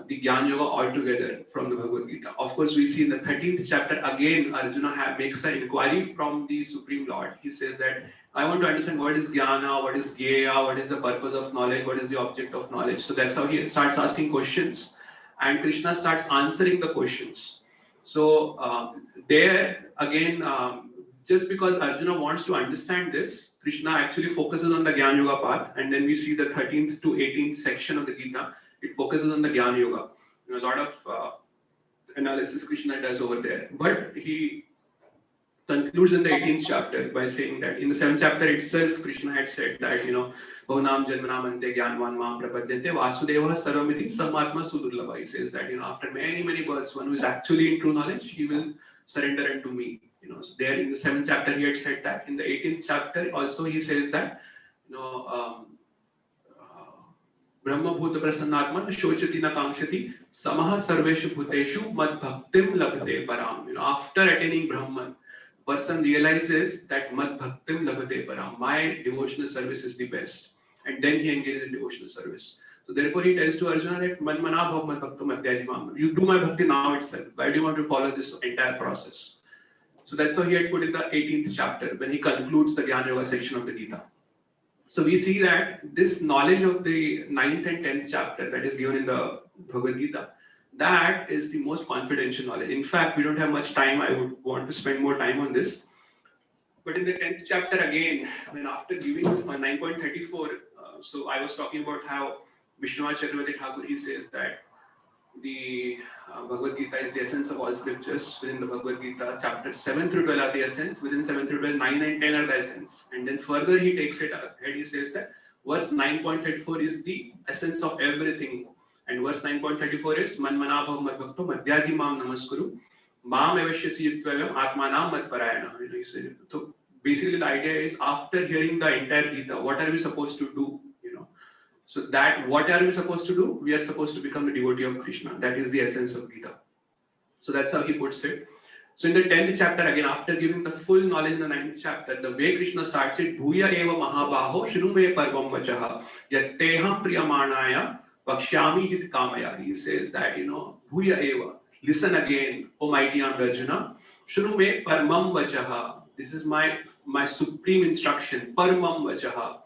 the Jnana Yoga altogether from the Bhagavad Gita. Of course, we see in the 13th chapter, again, Arjuna makes an inquiry from the Supreme Lord. He says that, I want to understand what is Jnana, what is Gyeya, what is the purpose of knowledge, what is the object of knowledge. So that's how he starts asking questions. And Krishna starts answering the questions. So there again, just because Arjuna wants to understand this, Krishna actually focuses on the Jnana Yoga path, and then we see the 13th to 18th section of the Gita. It focuses on the Jnana Yoga. A lot of analysis Krishna does over there, but he concludes in the 18th chapter by saying that in the 7th chapter itself, Krishna had said that, Bhavanam Janmanam Ante Jnanvan Mam Prapadyante Vasudeva Sarvamiti Samatma Sudurlabha. He says that, after many, many births, one who is actually in true knowledge, he will surrender unto me. So there in the 7th chapter, he had said that. In the 18th chapter, also he says that, Brahma Bhuta Prasannatman Shochati Na Kamshati Samaha Sarveshu Bhuteshu Mad Bhaktim Labhate Param. After attaining Brahman, person realizes that Mad Bhaktim Labhate Param. My devotional service is the best. And then he engages in devotional service. So therefore he tells to Arjuna that Manmana Bhav Mad Bhaktam Adhyajimam. You do my bhakti now itself. Why do you want to follow this entire process? So that's how he had put in the 18th chapter when he concludes the Jnana Yoga section of the Gita. So we see that this knowledge of the 9th and 10th chapter that is given in the Bhagavad Gita, that is the most confidential knowledge. In fact, we don't have much time. I would want to spend more time on this. But in the 10th chapter again, after giving this 9.34, so I was talking about how Vishnuva Chakravarti Thakur, he says that the Bhagavad Gita is the essence of all scriptures. Within the Bhagavad Gita, chapters 7 through 12 are the essence. Within 7 through 12, 9 and 10 are the essence. And then further he takes it ahead. He says that verse 9.34 is the essence of everything. And verse 9.34 is Manmana Bhav Mad Bhakto Madhyaji Mam Namaskuru Mam Evashyasi Yutvavam Atmanam Mad Parayana. So basically the idea is after hearing the entire Gita, what are we supposed to do? So that what are we supposed to do? We are supposed to become the devotee of Krishna. That is the essence of Gita. So that's how he puts it. So in the 10th chapter, again, after giving the full knowledge in the 9th chapter, the way Krishna starts it, Bhuya eva mahabaho shrume parvam vachaha yatteham priyamanaya vakshyami hit kamaya. He says that, Bhuya eva, listen again, O mighty armed Arjuna, shrume parmam vachaha. This is my supreme instruction, parmam vachaha.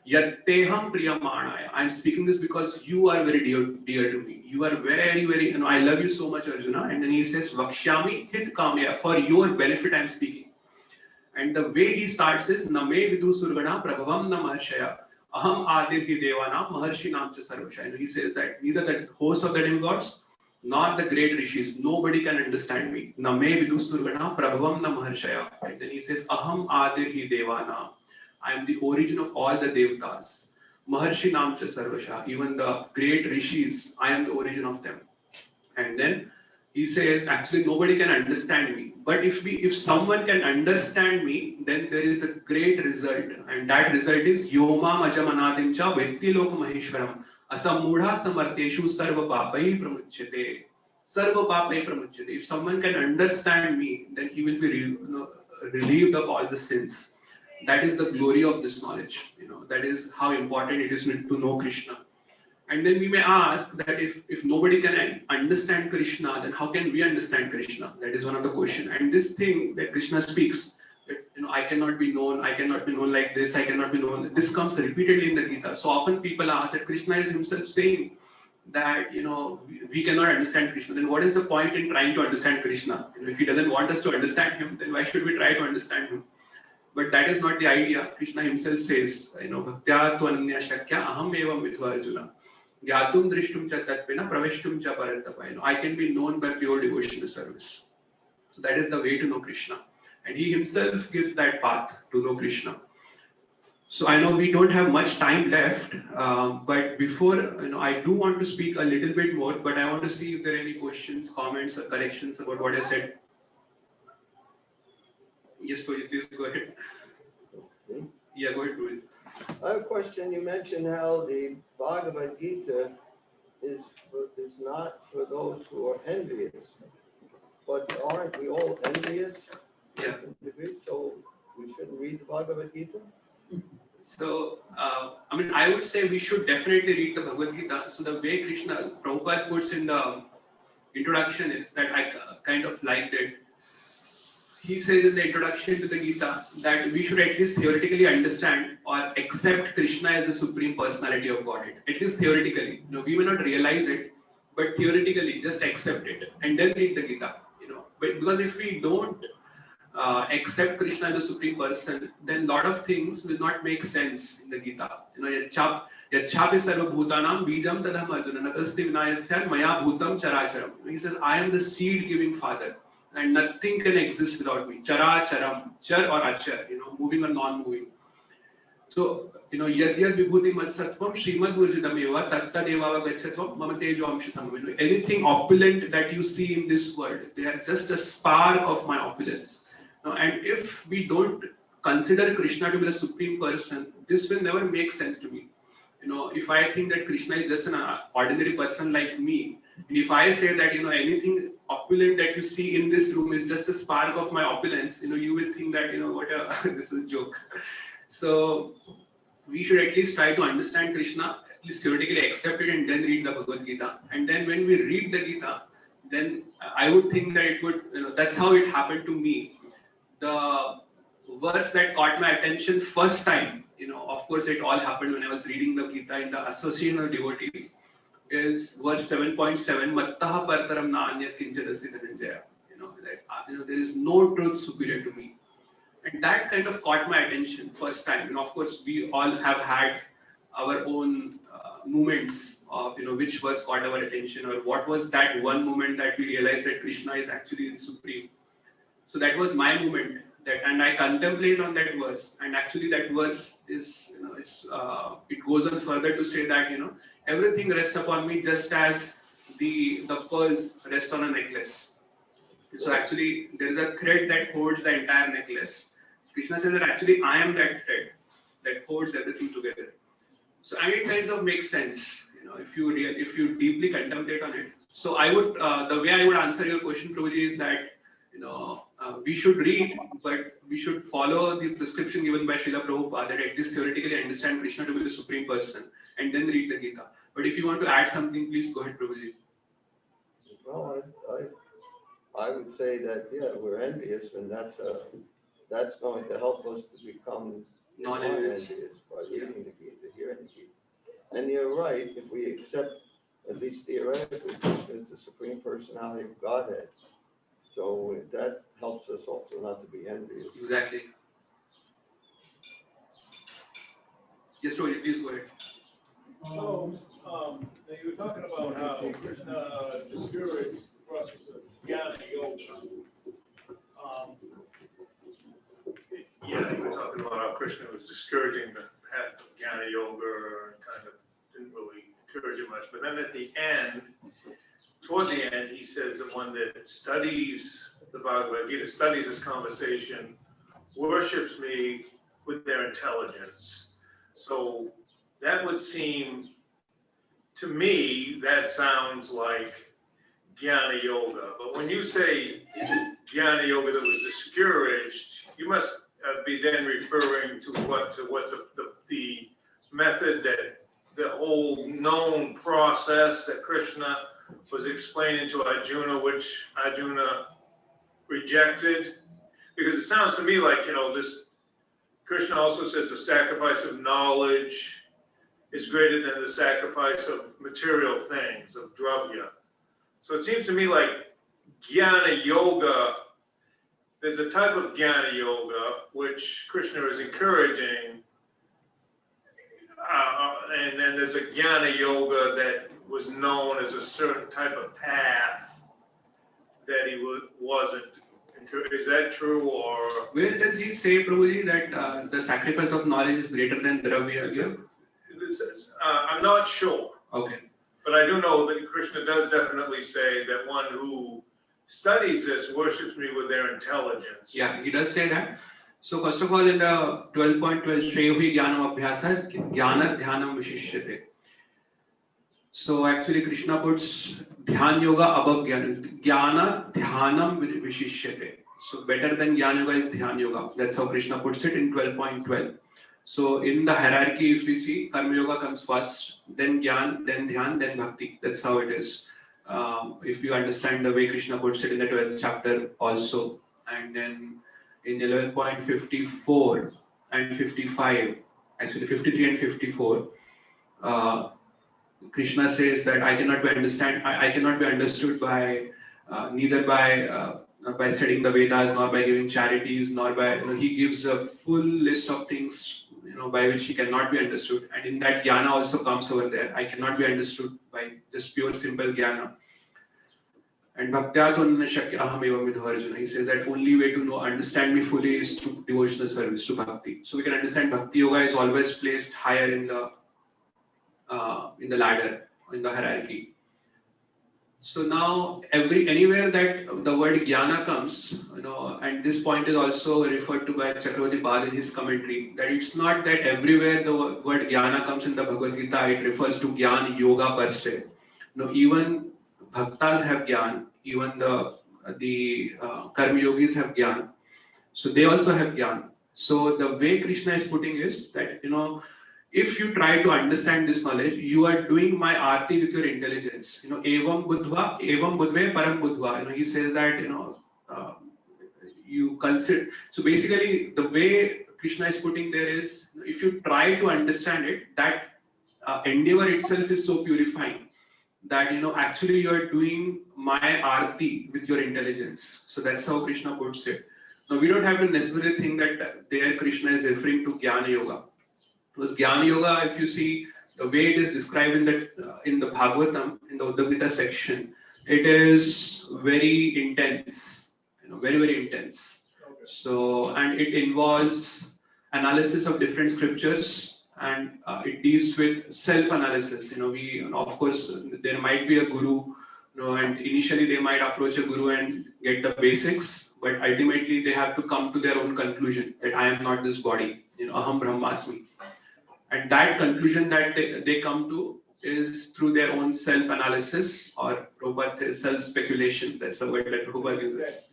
Yatteham priyamanaya. I'm speaking this because you are very dear to me. You are very, very, I love you so much, Arjuna. And then he says, Vakshyami hit kamya. For your benefit, I'm speaking. And the way he starts is, Name vidu surgana prabhavam na maharshaya. Aham adirhi devana maharshi namcha sarvasha. And he says that neither the host of the demigods nor the great rishis, nobody can understand me. Name vidu surgana prabhavam na maharshaya. And then he says, Aham adirhi devana. I am the origin of all the Devatas. Maharshi Namcha Sarvasha, even the great rishis, I am the origin of them. And then he says, actually nobody can understand me. But if someone can understand me, then there is a great result. And that result is Yoma Majamanadim cha Vetti Lok Maheshwaram Asamudha Samarteshu Sarva Papai Pramuchyate. Sarva Papai Pramuchyate. If someone can understand me, then he will be relieved of all the sins. That is the glory of this knowledge. That is how important it is to know Krishna. And then we may ask that if nobody can understand Krishna, then how can we understand Krishna? That is one of the questions. And this thing that Krishna speaks, that I cannot be known like this, I cannot be known. This comes repeatedly in the Gita. So often people ask that Krishna is himself saying that we cannot understand Krishna. Then what is the point in trying to understand Krishna? If he doesn't want us to understand him, then why should we try to understand him? But that is not the idea. Krishna himself says, Bhaktya tvananya shakya aham evam vidva Arjuna. Gyatum drishtum cha tatpena praveshtum cha parantapa. I can be known by pure devotional service. So that is the way to know Krishna. And he himself gives that path to know Krishna. So I know we don't have much time left, but before, I do want to speak a little bit more, but I want to see if there are any questions, comments, or corrections about what I said. Yes, please go ahead. Okay. Yeah, go ahead, Rohit. I have a question. You mentioned how the Bhagavad Gita is not for those who are envious. But aren't we all envious? Yeah. So we shouldn't read the Bhagavad Gita? So, I would say we should definitely read the Bhagavad Gita. So the way Prabhupada puts in the introduction is that I kind of liked it. He says in the introduction to the Gita that we should at least theoretically understand or accept Krishna as the supreme personality of Godhead. At least theoretically. We may not realize it, but theoretically just accept it and then read the Gita. Because if we don't accept Krishna as the supreme person, then lot of things will not make sense in the Gita. Yachchapi sarva bhutanam bijam tadham arjuna natasti vinayat maya bhutam characharam. He says, I am the seed giving father and nothing can exist without me. Characharam, char or achar, moving or non-moving. So, yad vibhuti matsatvam srimad urjidam eva tatta devava gachatvam mama tejo amshi samavinu. Anything opulent that you see in this world, they are just a spark of my opulence. And if we don't consider Krishna to be the supreme person, this will never make sense to me. If I think that Krishna is just an ordinary person like me, and if I say that anything opulent that you see in this room is just a spark of my opulence, you will think that this is a joke. So we should at least try to understand Krishna, at least theoretically accept it, and then read the Bhagavad Gita. And then when we read the Gita, then I would think that it would, that's how it happened to me. The verse that caught my attention first time, of course it all happened when I was reading the Gita in the Association of Devotees, is verse 7.7, Mattaha partaram na anyat kinchadasti dhananjaya. There is no truth superior to me. And that kind of caught my attention first time. Of course, we all have had our own moments of, which verse caught our attention, or what was that one moment that we realized that Krishna is actually supreme. So that was my moment, and I contemplate on that verse. And actually, that verse is, it goes on further to say that, everything rests upon me just as the pearls rest on a necklace. So actually, there is a thread that holds the entire necklace. Krishna says that actually I am that thread that holds everything together. So it kind of makes sense, if you deeply contemplate on it. So I would, the way I would answer your question, Prabhuji, is that we should read, but we should follow the prescription given by Srila Prabhupada that at least theoretically understand Krishna to be the supreme person, and then read the Gita. But if you want to add something, please go ahead, Prabhuji. No, I would say that, we're envious, and that's going to help us to become Non-envious. by reading the Gita, hearing the Gita. And you're right, if we accept, at least theoretically, Krishna is the supreme personality of Godhead. So that helps us also not to be envious. Exactly. Yes, Prabhuji, please go ahead. So, you were talking about how Krishna discouraged the process of jnana yoga. You were talking about how Krishna was discouraging the path of jnana yoga and kind of didn't really encourage it much. But then at the end, toward the end, he says the one that studies the Bhagavad Gita, studies this conversation, worships me with their intelligence. So that would seem, to me, that sounds like jnana yoga. But when you say jnana yoga that was discouraged, you must be then referring to what the method, that the whole known process that Krishna was explaining to Arjuna, which Arjuna rejected. Because it sounds to me like, this Krishna also says the sacrifice of knowledge is greater than the sacrifice of material things, of dravya. So it seems to me like jnana yoga, there's a type of jnana yoga which Krishna is encouraging, and then there's a jnana yoga that was known as a certain type of path that he wasn't. Is that true, or? Where does he say, Prabhuji, that the sacrifice of knowledge is greater than dravya? I'm not sure. Okay. But I do know that Krishna does definitely say that one who studies this worships me with their intelligence. Yeah, he does say that. So first of all, in the 12.12, Shreyohi Jnanam Abhyasa, Jnana Dhyanam Vishishyate. So actually Krishna puts Dhyan Yoga above Jnana. Jnana Dhyanam Vishishyate. So better than Jnana Yoga is Dhyan Yoga. That's how Krishna puts it in 12.12. So in the hierarchy, if we see, Karma Yoga comes first, then Jnana, then Dhyan, then Bhakti. That's how it is. If you understand the way Krishna puts it in the 12th chapter also. And then in 11.54 and 55, actually 53 and 54, Krishna says that I cannot be understood by neither by not by studying the Vedas, nor by giving charities, nor by, he gives a full list of things, by which he cannot be understood. And in that, jnana also comes over there. I cannot be understood by just pure, simple jnana. And bhaktyatun shakya aham evam vidho Arjuna. He says that only way to understand me fully is to devotional service, to bhakti. So we can understand bhakti yoga is always placed higher in the ladder, in the hierarchy. So now anywhere that the word jnana comes, and this point is also referred to by Chakravarti Pal in his commentary, that it's not that everywhere the word jnana comes in the Bhagavad Gita, it refers to jnana yoga per se. Even bhaktas have jnana, even the karma yogis have jnana. So they also have jnana. So the way Krishna is putting is that, if you try to understand this knowledge, you are doing my arti with your intelligence. Evam budve param budva. He says that, you consider. So basically, the way Krishna is putting there is, if you try to understand it, that endeavor itself is so purifying that, actually you are doing my arti with your intelligence. So that's how Krishna puts it. Now, we don't have to necessarily think that there Krishna is referring to Jnana Yoga. Because Jnana Yoga, if you see the way it is described in the Bhagavatam, in the Uddhav Gita section, it is very intense, very, very intense. So, and it involves analysis of different scriptures, and it deals with self-analysis. Of course, there might be a guru, and initially they might approach a guru and get the basics, but ultimately they have to come to their own conclusion that I am not this body, aham brahmasmi. And that conclusion that they come to is through their own self-analysis, or Prabhupada says self-speculation. That's the word that Prabhupada uses.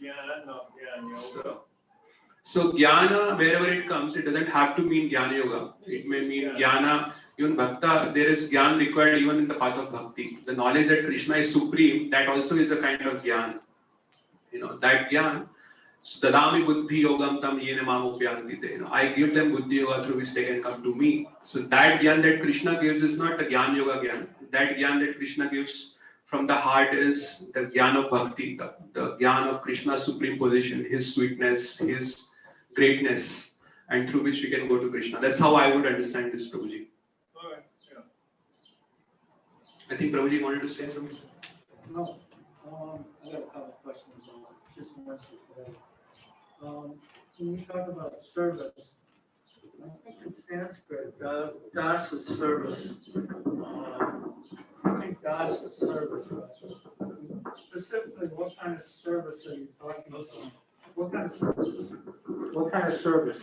So jnana, wherever it comes, it doesn't have to mean jnana yoga. It may mean jnana, even bhakta. There is jnana required even in the path of bhakti. The knowledge that Krishna is supreme, that also is a kind of jnana. That jnana. Dadami buddhi yogam tam yene mam upyanti. I give them buddhi yoga through which they can come to me. So that jnana that Krishna gives is not a jnana yoga jnana. That jnana that Krishna gives from the heart is the jnana of bhakti, the jnana of Krishna's supreme position, his sweetness, his greatness, and through which we can go to Krishna. That's how I would understand this, Prabhuji. All right, yeah. I think Prabhuji wanted to say something. No, I got a couple of questions on just one answer for that. When you talk about service, I think in Sanskrit, das is service. I think das is service. Specifically, what kind of service are you talking about? What kind of service? What kind of service?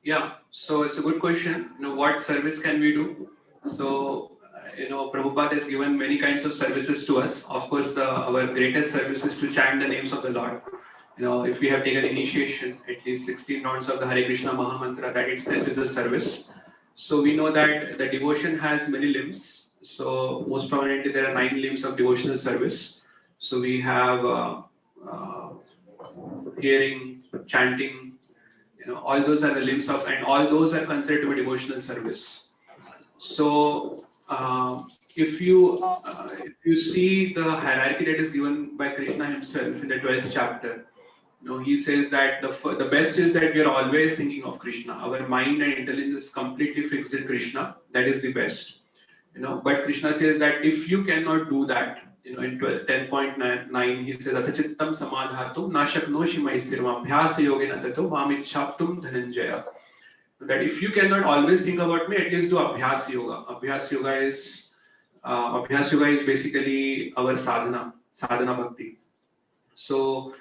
Yeah, so it's a good question. What service can we do? So, Prabhupada has given many kinds of services to us. Of course, our greatest service is to chant the names of the Lord. If we have taken initiation, at least 16 rounds of the Hare Krishna Mahamantra, that itself is a service. So we know that the devotion has many limbs. So most prominently, there are 9 limbs of devotional service. So we have hearing, chanting, all those are the limbs of, and all those are considered to be devotional service. So if you see the hierarchy that is given by Krishna himself in the 12th chapter, he says that the best is that we are always thinking of Krishna. Our mind and intelligence is completely fixed in Krishna. That is the best. But Krishna says that if you cannot do that, in 10.9, he says, Athachittam samadhatum nashaknoshi maistirma abhyasa yogena tato mamichhaptum dhananjaya. That if you cannot always think about me, at least do Abhyas Yoga. Abhyas Yoga is basically our sadhana bhakti. So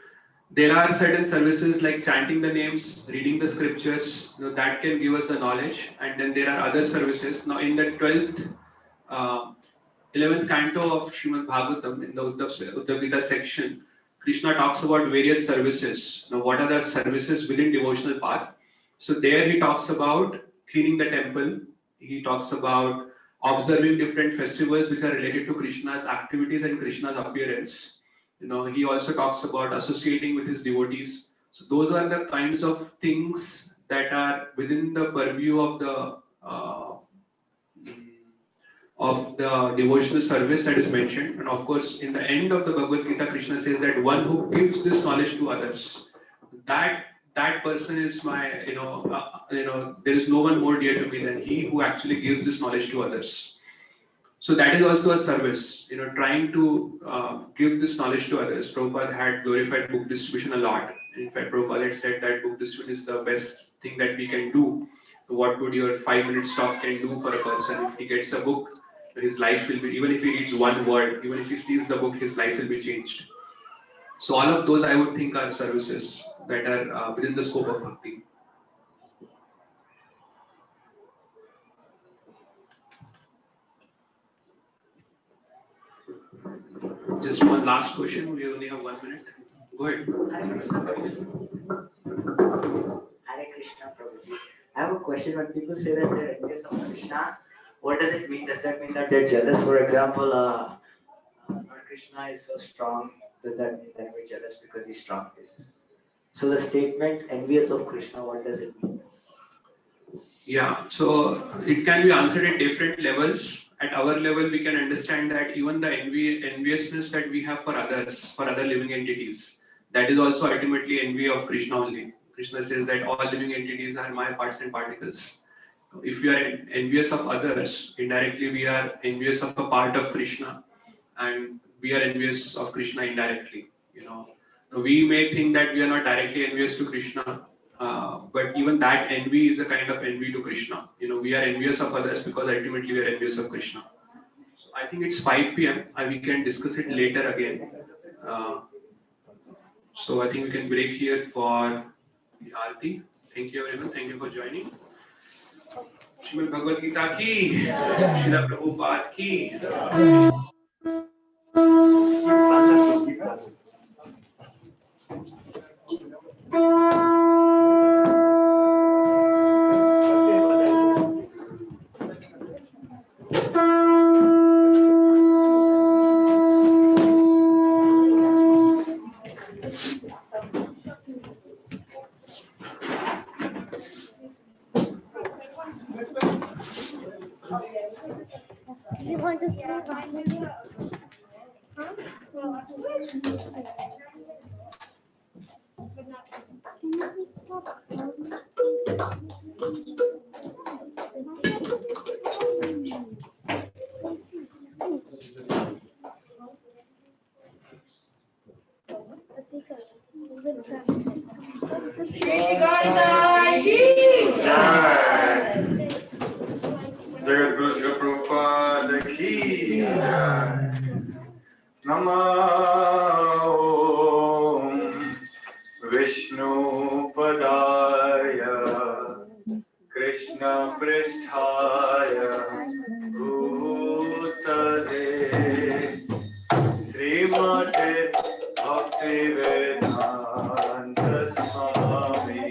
there are certain services like chanting the names, reading the scriptures, that can give us the knowledge. And then there are other services. Now in the 11th canto of Srimad Bhagavatam, in the Uddhav Gita section, Krishna talks about various services. Now what are the services within devotional path? So there he talks about cleaning the temple. He talks about observing different festivals which are related to Krishna's activities and Krishna's appearance. He also talks about associating with his devotees. So those are the kinds of things that are within the purview of the of the devotional service that is mentioned. And of course, in the end of the Bhagavad Gita, Krishna says that one who gives this knowledge to others, that person is my, there is no one more dear to me than he who actually gives this knowledge to others. So that is also a service, trying to give this knowledge to others. Prabhupada had glorified book distribution a lot. In fact, Prabhupada had said that book distribution is the best thing that we can do. What would your 5-minute talk can do for a person? If he gets a book, his life will be, even if he reads one word, even if he sees the book, his life will be changed. So all of those I would think are services that are within the scope of bhakti. Just one last question. We only have 1 minute. Go ahead. Hare Krishna, Prabhuji. I have a question. When people say that they're envious of Krishna, what does it mean? Does that mean that they're jealous? For example, Lord Krishna is so strong. Does that mean that we're jealous because he's strong? So the statement envious of Krishna, what does it mean? Yeah, so it can be answered at different levels. At our level, we can understand that even the enviousness that we have for others, for other living entities, that is also ultimately envy of Krishna only. Krishna says that all living entities are my parts and particles. If we are envious of others, indirectly we are envious of a part of Krishna, and we are envious of Krishna indirectly. We may think that we are not directly envious to Krishna, but even that envy is a kind of envy to Krishna. We are envious of others because ultimately we are envious of Krishna. So I think it's 5 p.m. We can discuss it later again. So I think we can break here for the Aarti. Thank you everyone. Thank you for joining. Srimad Bhagavad Gita ki, Srila Prabhupada ki. You want to say Jagat Guru Srila Prabhupada ki Namo Vishnu Padaya Krishna Pristhaya Bhutale Srimate Bhaktivedanta Swami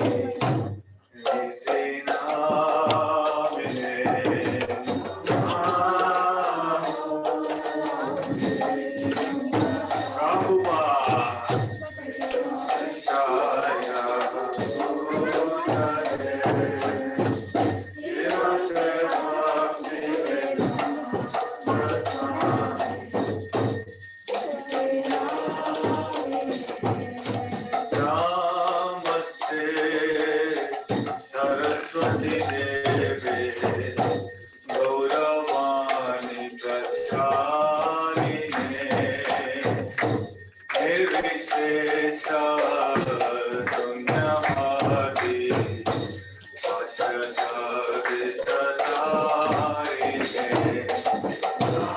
Namaste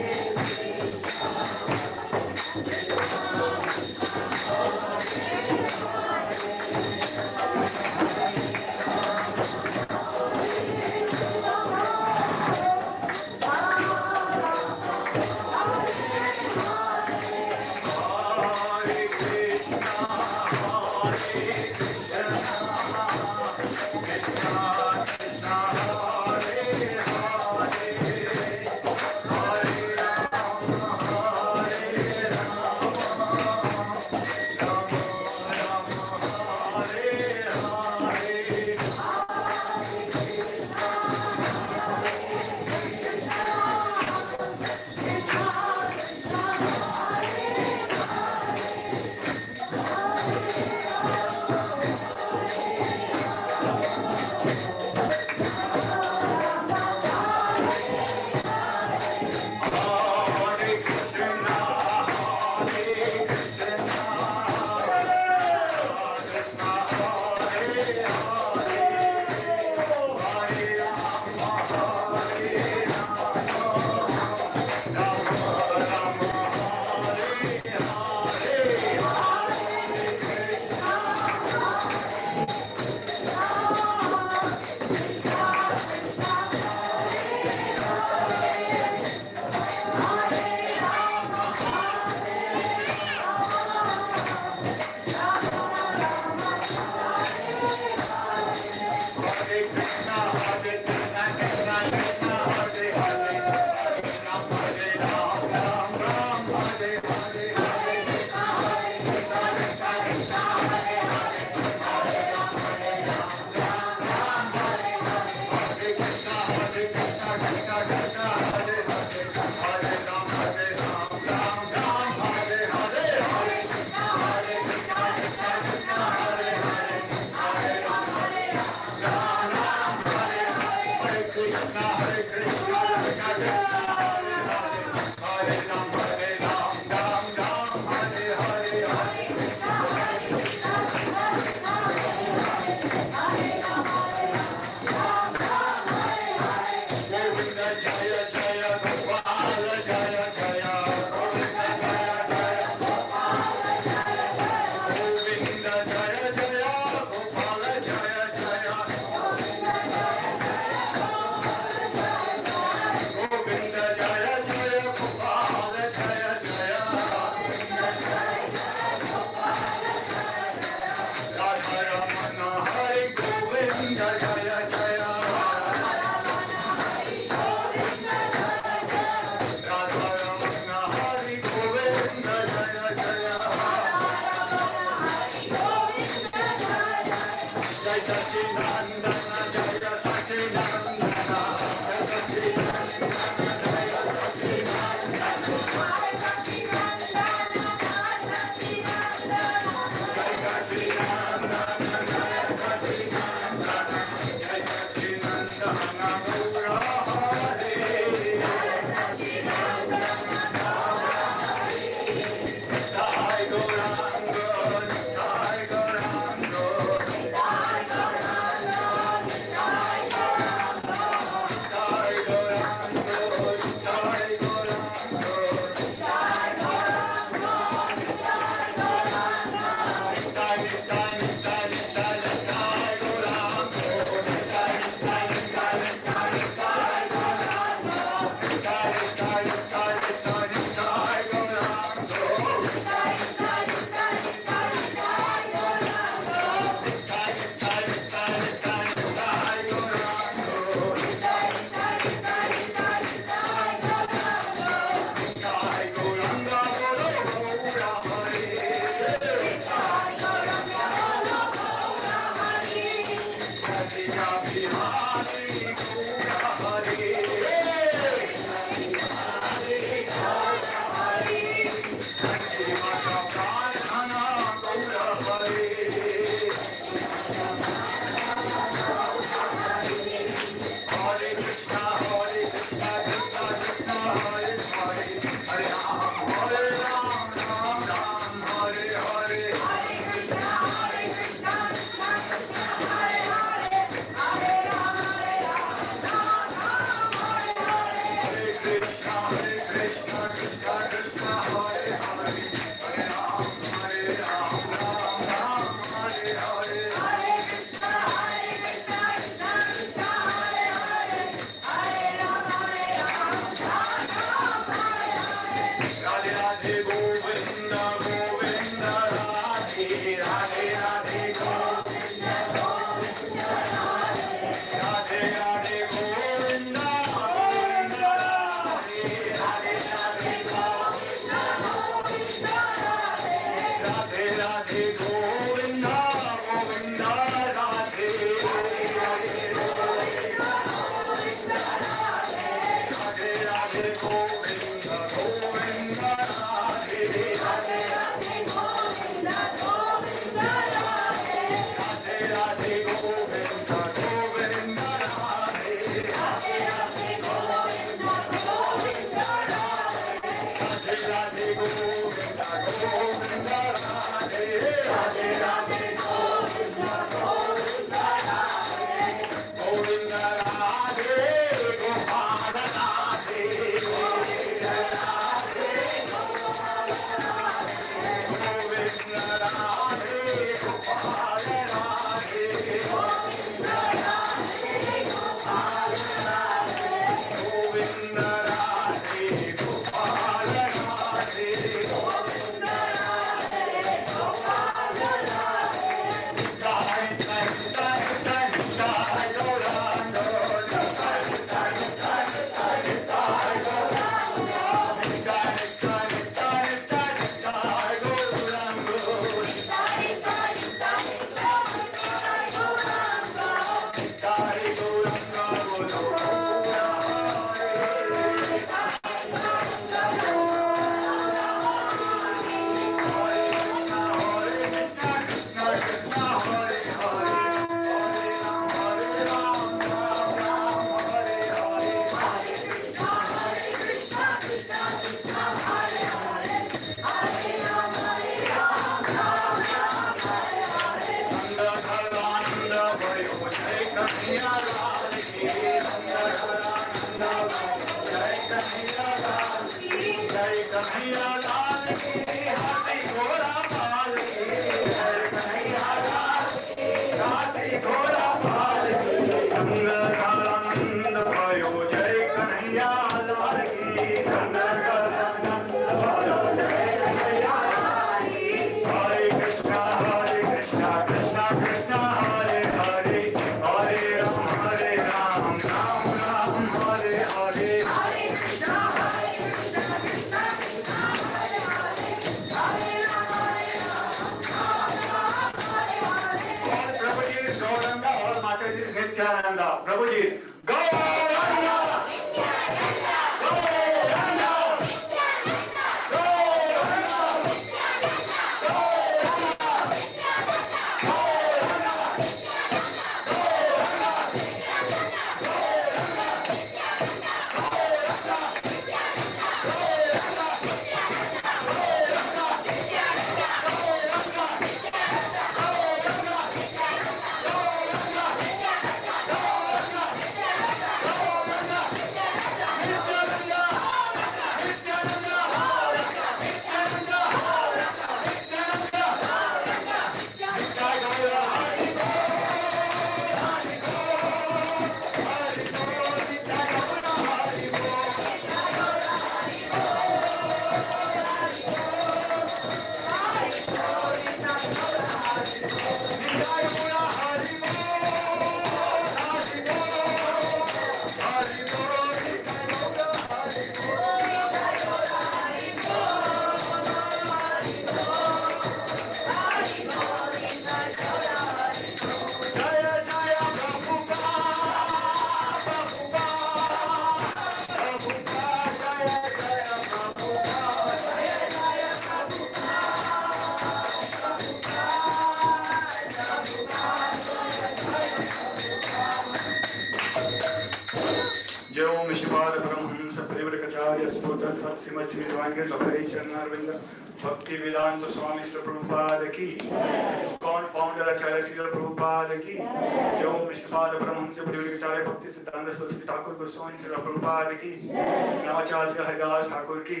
Bhakti Vedanta Swami Srila Prabhupada ki, ISKCON founder Acharya Srila Prabhupada ki, Om Vishnupada Paramahamsa Parivrikacharya Bhakti Siddhanta Saraswati Thakur Goswami Srila Prabhupada ki, Namacharya Haridas Thakur ki,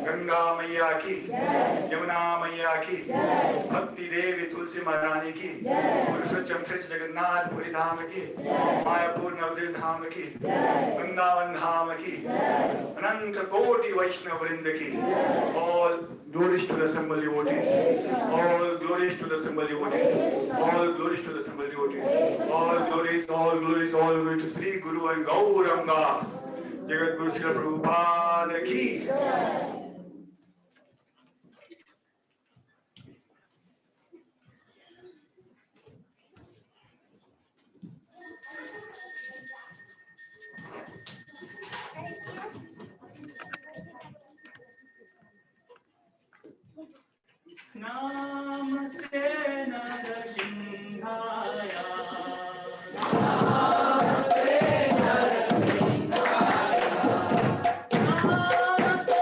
Ganga Maiya ki, Yamuna Maiya ki, Bhakti Devi Tulsi Maharani ki, Purushottam Sri Jagannath Puri Dham ki, Mayapur Navadvip Dham ki, Vrindavan Dham ki, Ananta Koti Vaishnava Vrinda ki, all glories to the assembled devotees, all glories to the assembled devotees, all glories to the assembled devotees, all glories to Sri Guru and Gauranga, Jagat Guru Srila Prabhupada ki. Namaste Narasimhaya. Namaste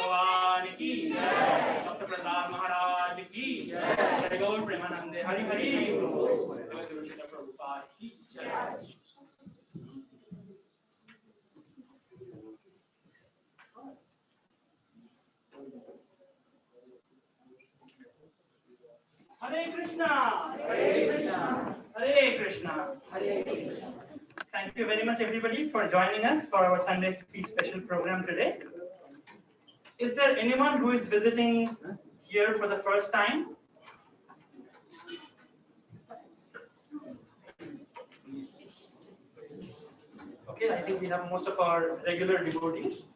भगवान की जय, doctor प्रसाद महाराज की जय, जय गौर प्रेमानंदे हरि हरि बोल, प्रभुपाद की जय। Hare Krishna, Hare Krishna, Hare Krishna, Hare Krishna. Thank you very much everybody for joining us for our Sunday Speech special program today. Is there anyone who is visiting here for the first time? Okay, I think we have most of our regular devotees.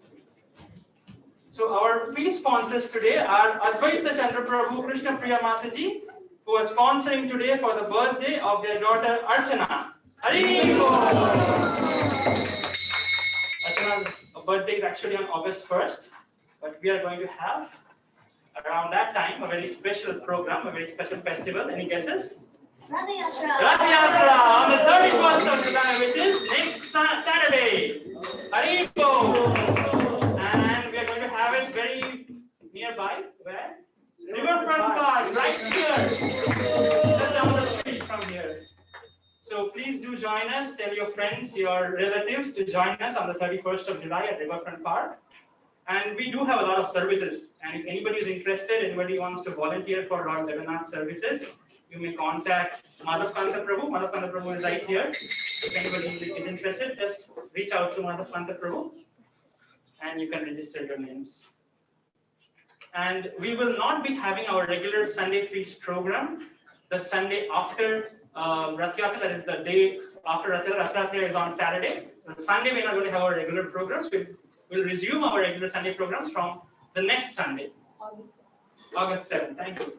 So our feast sponsors today are Advaita Chandra Prabhu Krishna Priya Mataji, who are sponsoring today for the birthday of their daughter Archana. Hari Bol! Archana's birthday is actually on August 1st, but we are going to have around that time a very special program, a very special festival. Any guesses? Rath Yatra. Rath Yatra on the 31st of July, which is next Saturday. Hari Bol! And we are going to have it very nearby. Where? Riverfront Park, right here. Just down the street from here. So please do join us. Tell your friends, your relatives to join us on the 31st of July at Riverfront Park. And we do have a lot of services. And if anybody is interested, anybody wants to volunteer for Lord Jagannath services, you may contact Madhav Kanta Prabhu. Madhav Kanta Prabhu is right here. If anybody is interested, just reach out to Madhav Kanta Prabhu and you can register your names. And we will not be having our regular Sunday feast program the Sunday after Rath Yatra, that is the day after Rath Yatra. Rath Yatra is on Saturday. The Sunday we're not going to have our regular programs. We'll resume our regular Sunday programs from the next Sunday, August 7th. Thank you.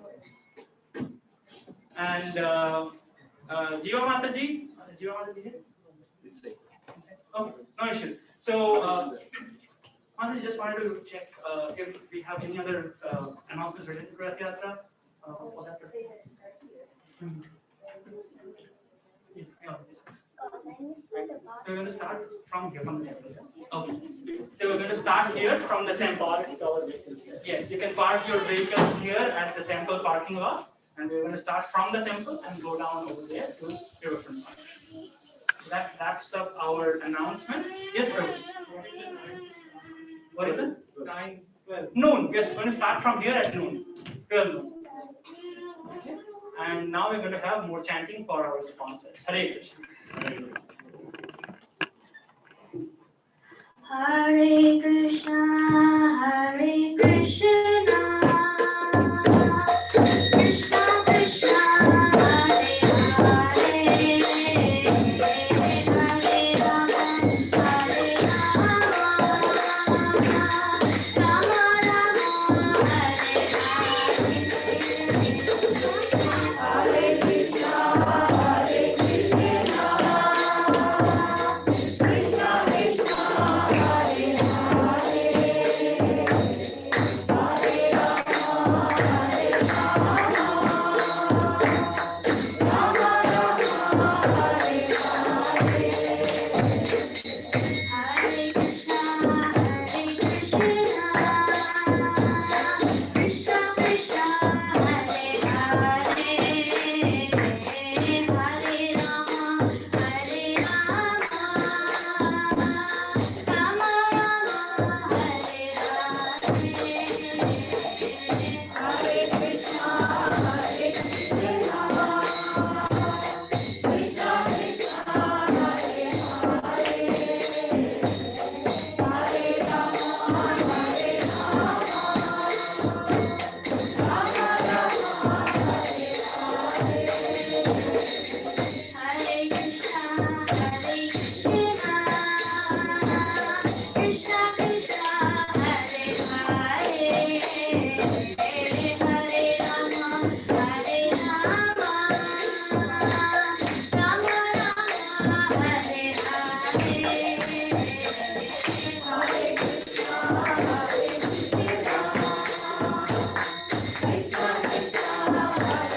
And Jiva Mataji, is Jiva Mataji here? Okay, no issues. So, I just wanted to check if we have any other announcements related to Rath Yatra. For that. We're going to start from here. Okay. So we're going to start here from the temple. Yes, you can park your vehicles here at the temple parking lot, and we're going to start from the temple and go down over there to Riverfront Park. That wraps up our announcement. Yes, Prabhu. What is it? 9, 12. Noon. Yes, we're going to start from here at noon. 12 noon. Okay. And now we're going to have more chanting for our sponsors. Hare Krishna. Hare Krishna, Hare Krishna, Krishna Krishna, Hare Hare, Hare Rama, Hare Rama, Rama Rama, Hare Hare, Hare Krishna, Hare Krishna, Krishna Krishna.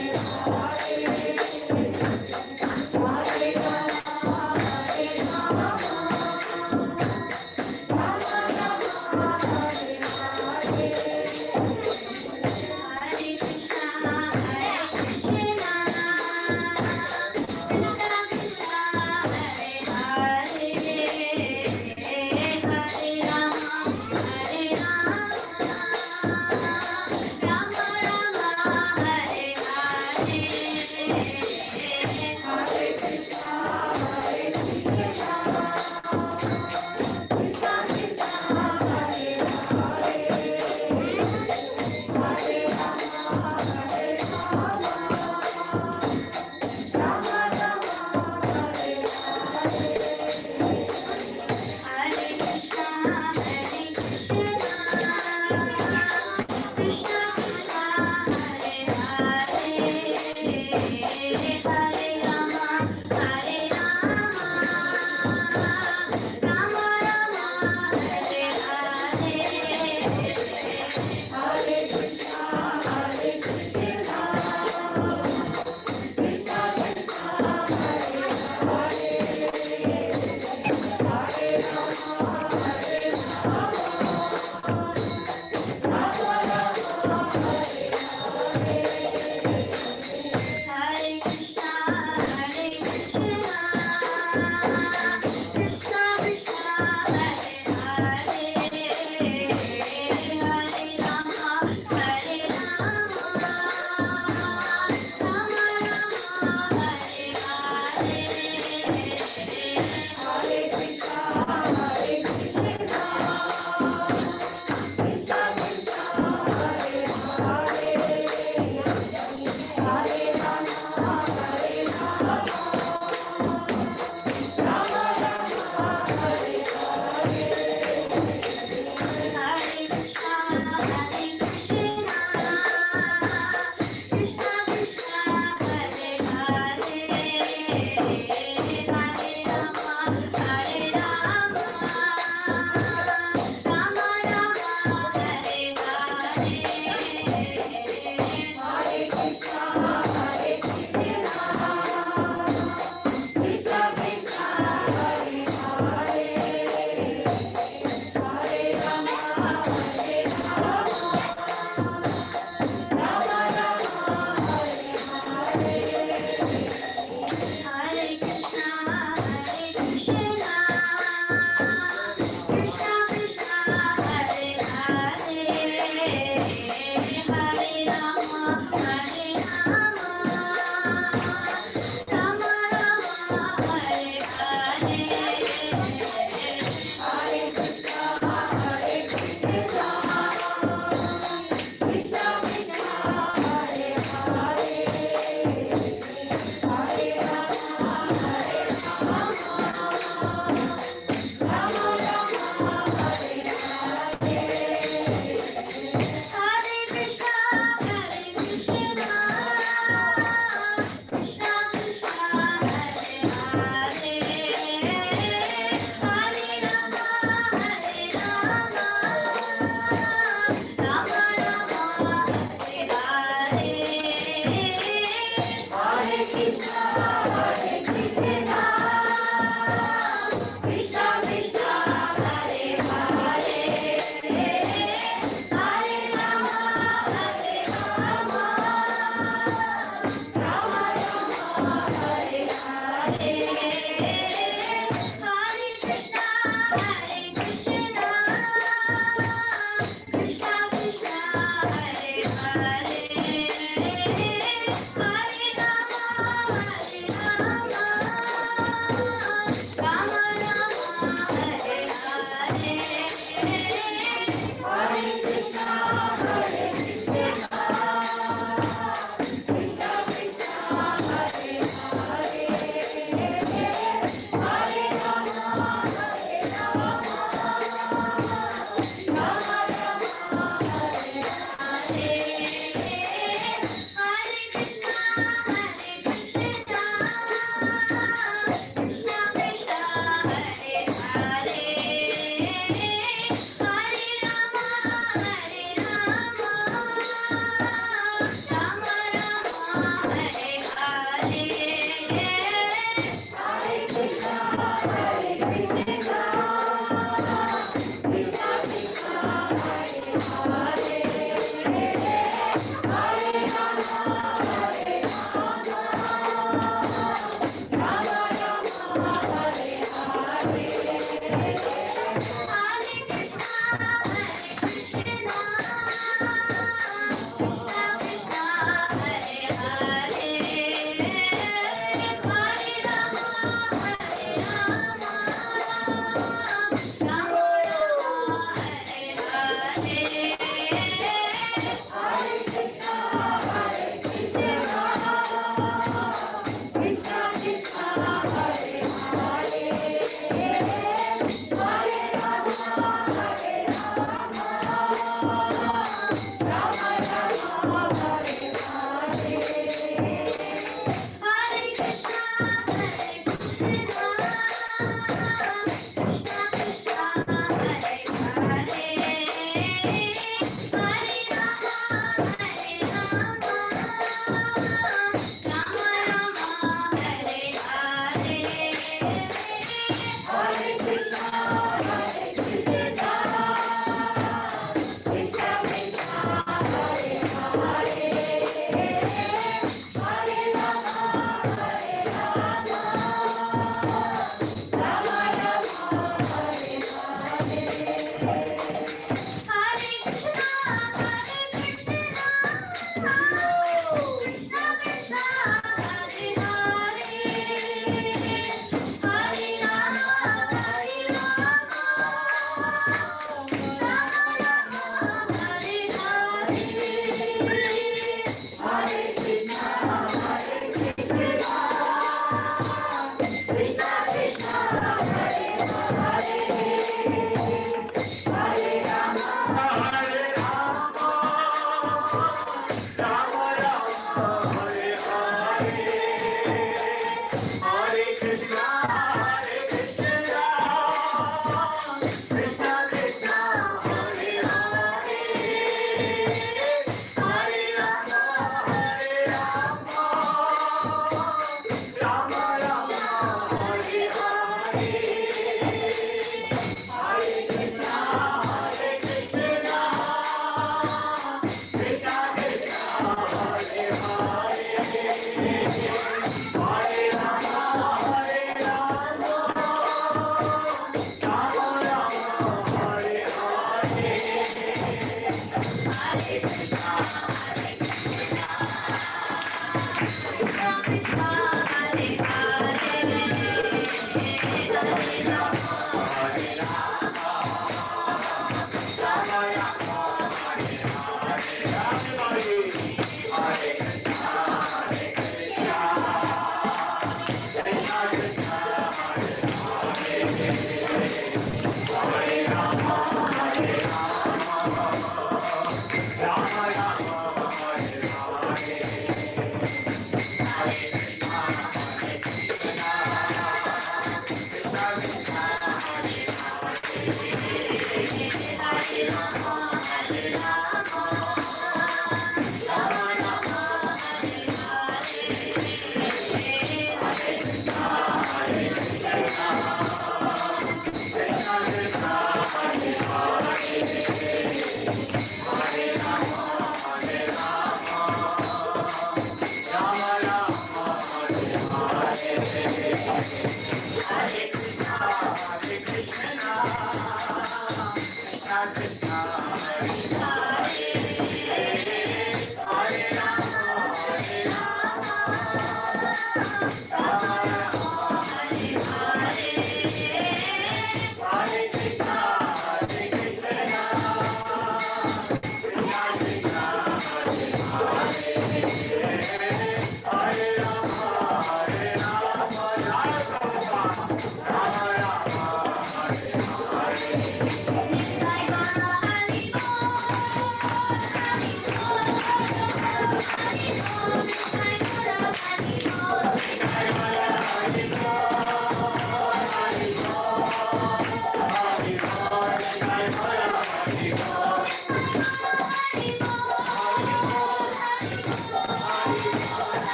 Hare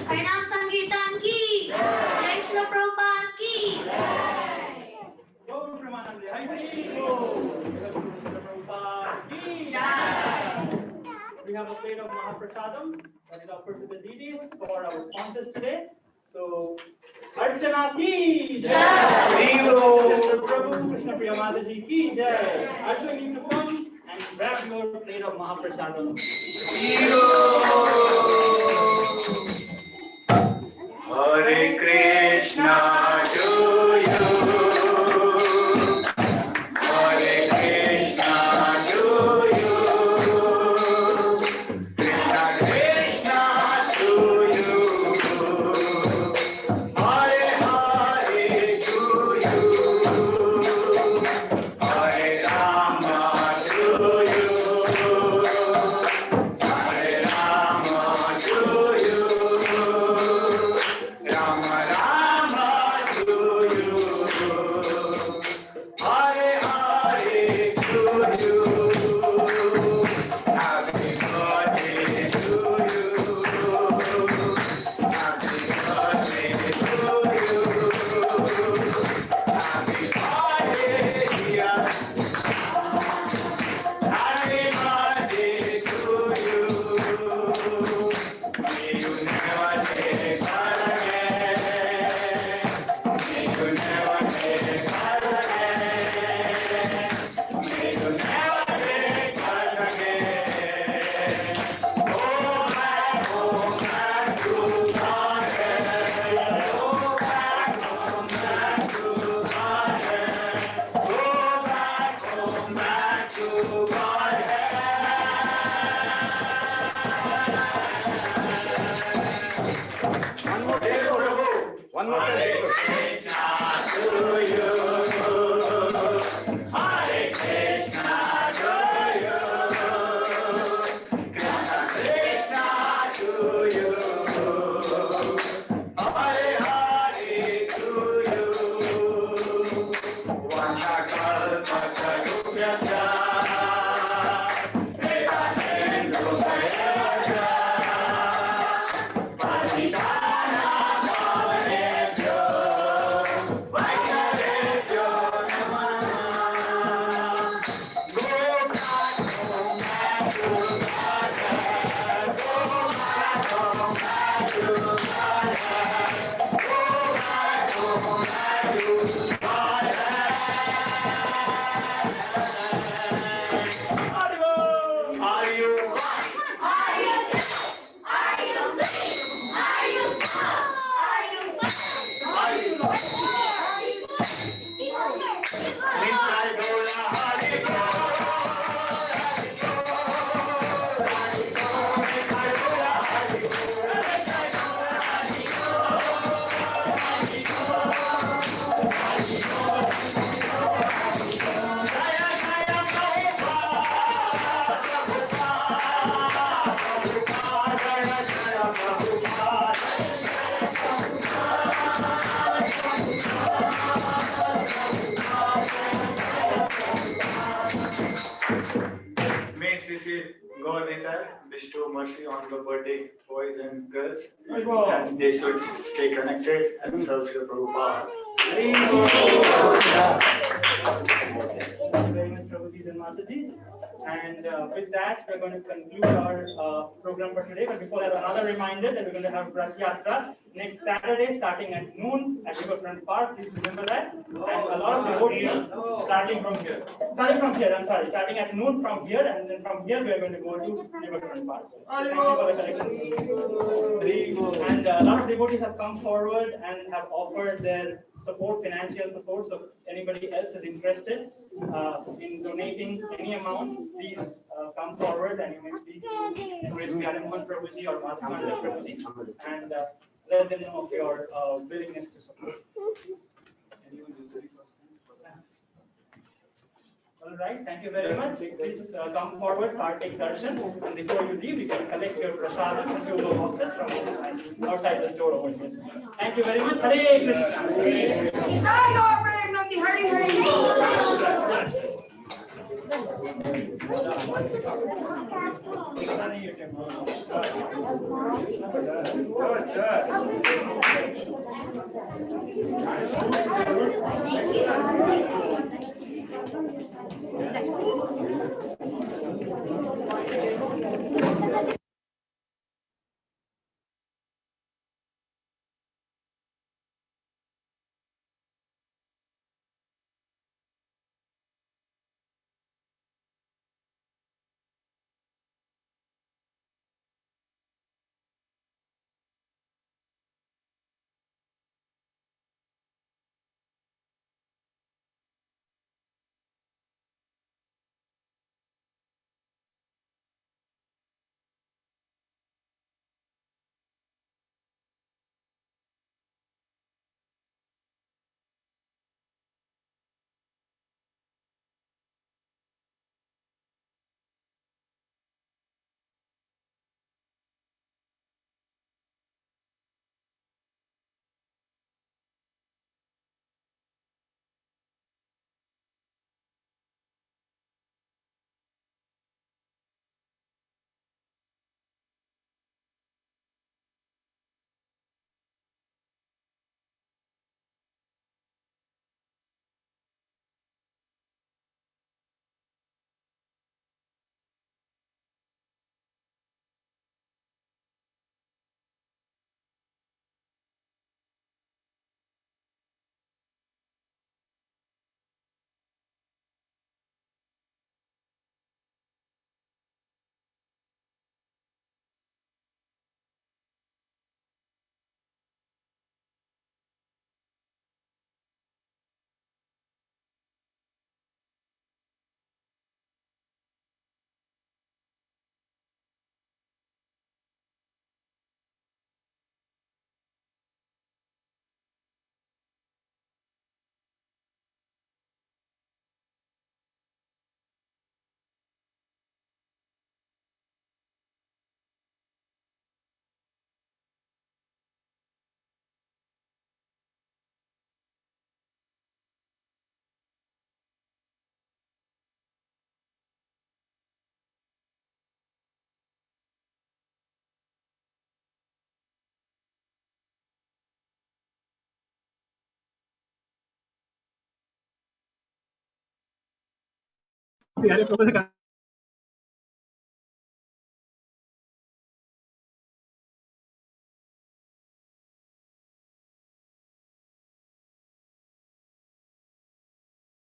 प्रणाम संकीर्तन की जय श्री प्रभुपाद की We have a plate of Mahaprasadam that is offered to the deities for our sponsors today. So, Archana ki jai, Prabhu Krishna Priya Mataji ki jai. Archana, you need to come and grab your plate of Mahaprasadam. Hare Krishna, do you? Hare Krishna, do you? Krishna Krishna, do you? Hare Hare, do you? Hare Rama, do you? Hare Rama, do you? One more time. May Sri Sri Gauranika bestow mercy on the birthday boys and girls, and they should stay connected and serve Srila Prabhupada. Thank you very much, Prabhuji and Matajis. And with that, we're going to conclude our program for today. But before that, another reminder that we're going to have Rath Yatra next Saturday, starting at noon at Riverfront Park. Please remember that. And a lot of devotees starting at noon from here, and then from here we're going to go to Riverfront Park. Thank you for the collection. And a lot of devotees have come forward and have offered their support, financial support. So anybody else is interested in donating any amount, please come forward and you may speak to Mohan Prabhuji or Madhavendra Prabhuji and let them know of your willingness to support. All right, thank you very much. Please come forward, partake darshan, and before you leave, you can collect your prasadam and your boxes from outside the store over here. Thank you very much. Hare Krishna. Hare Prabhupada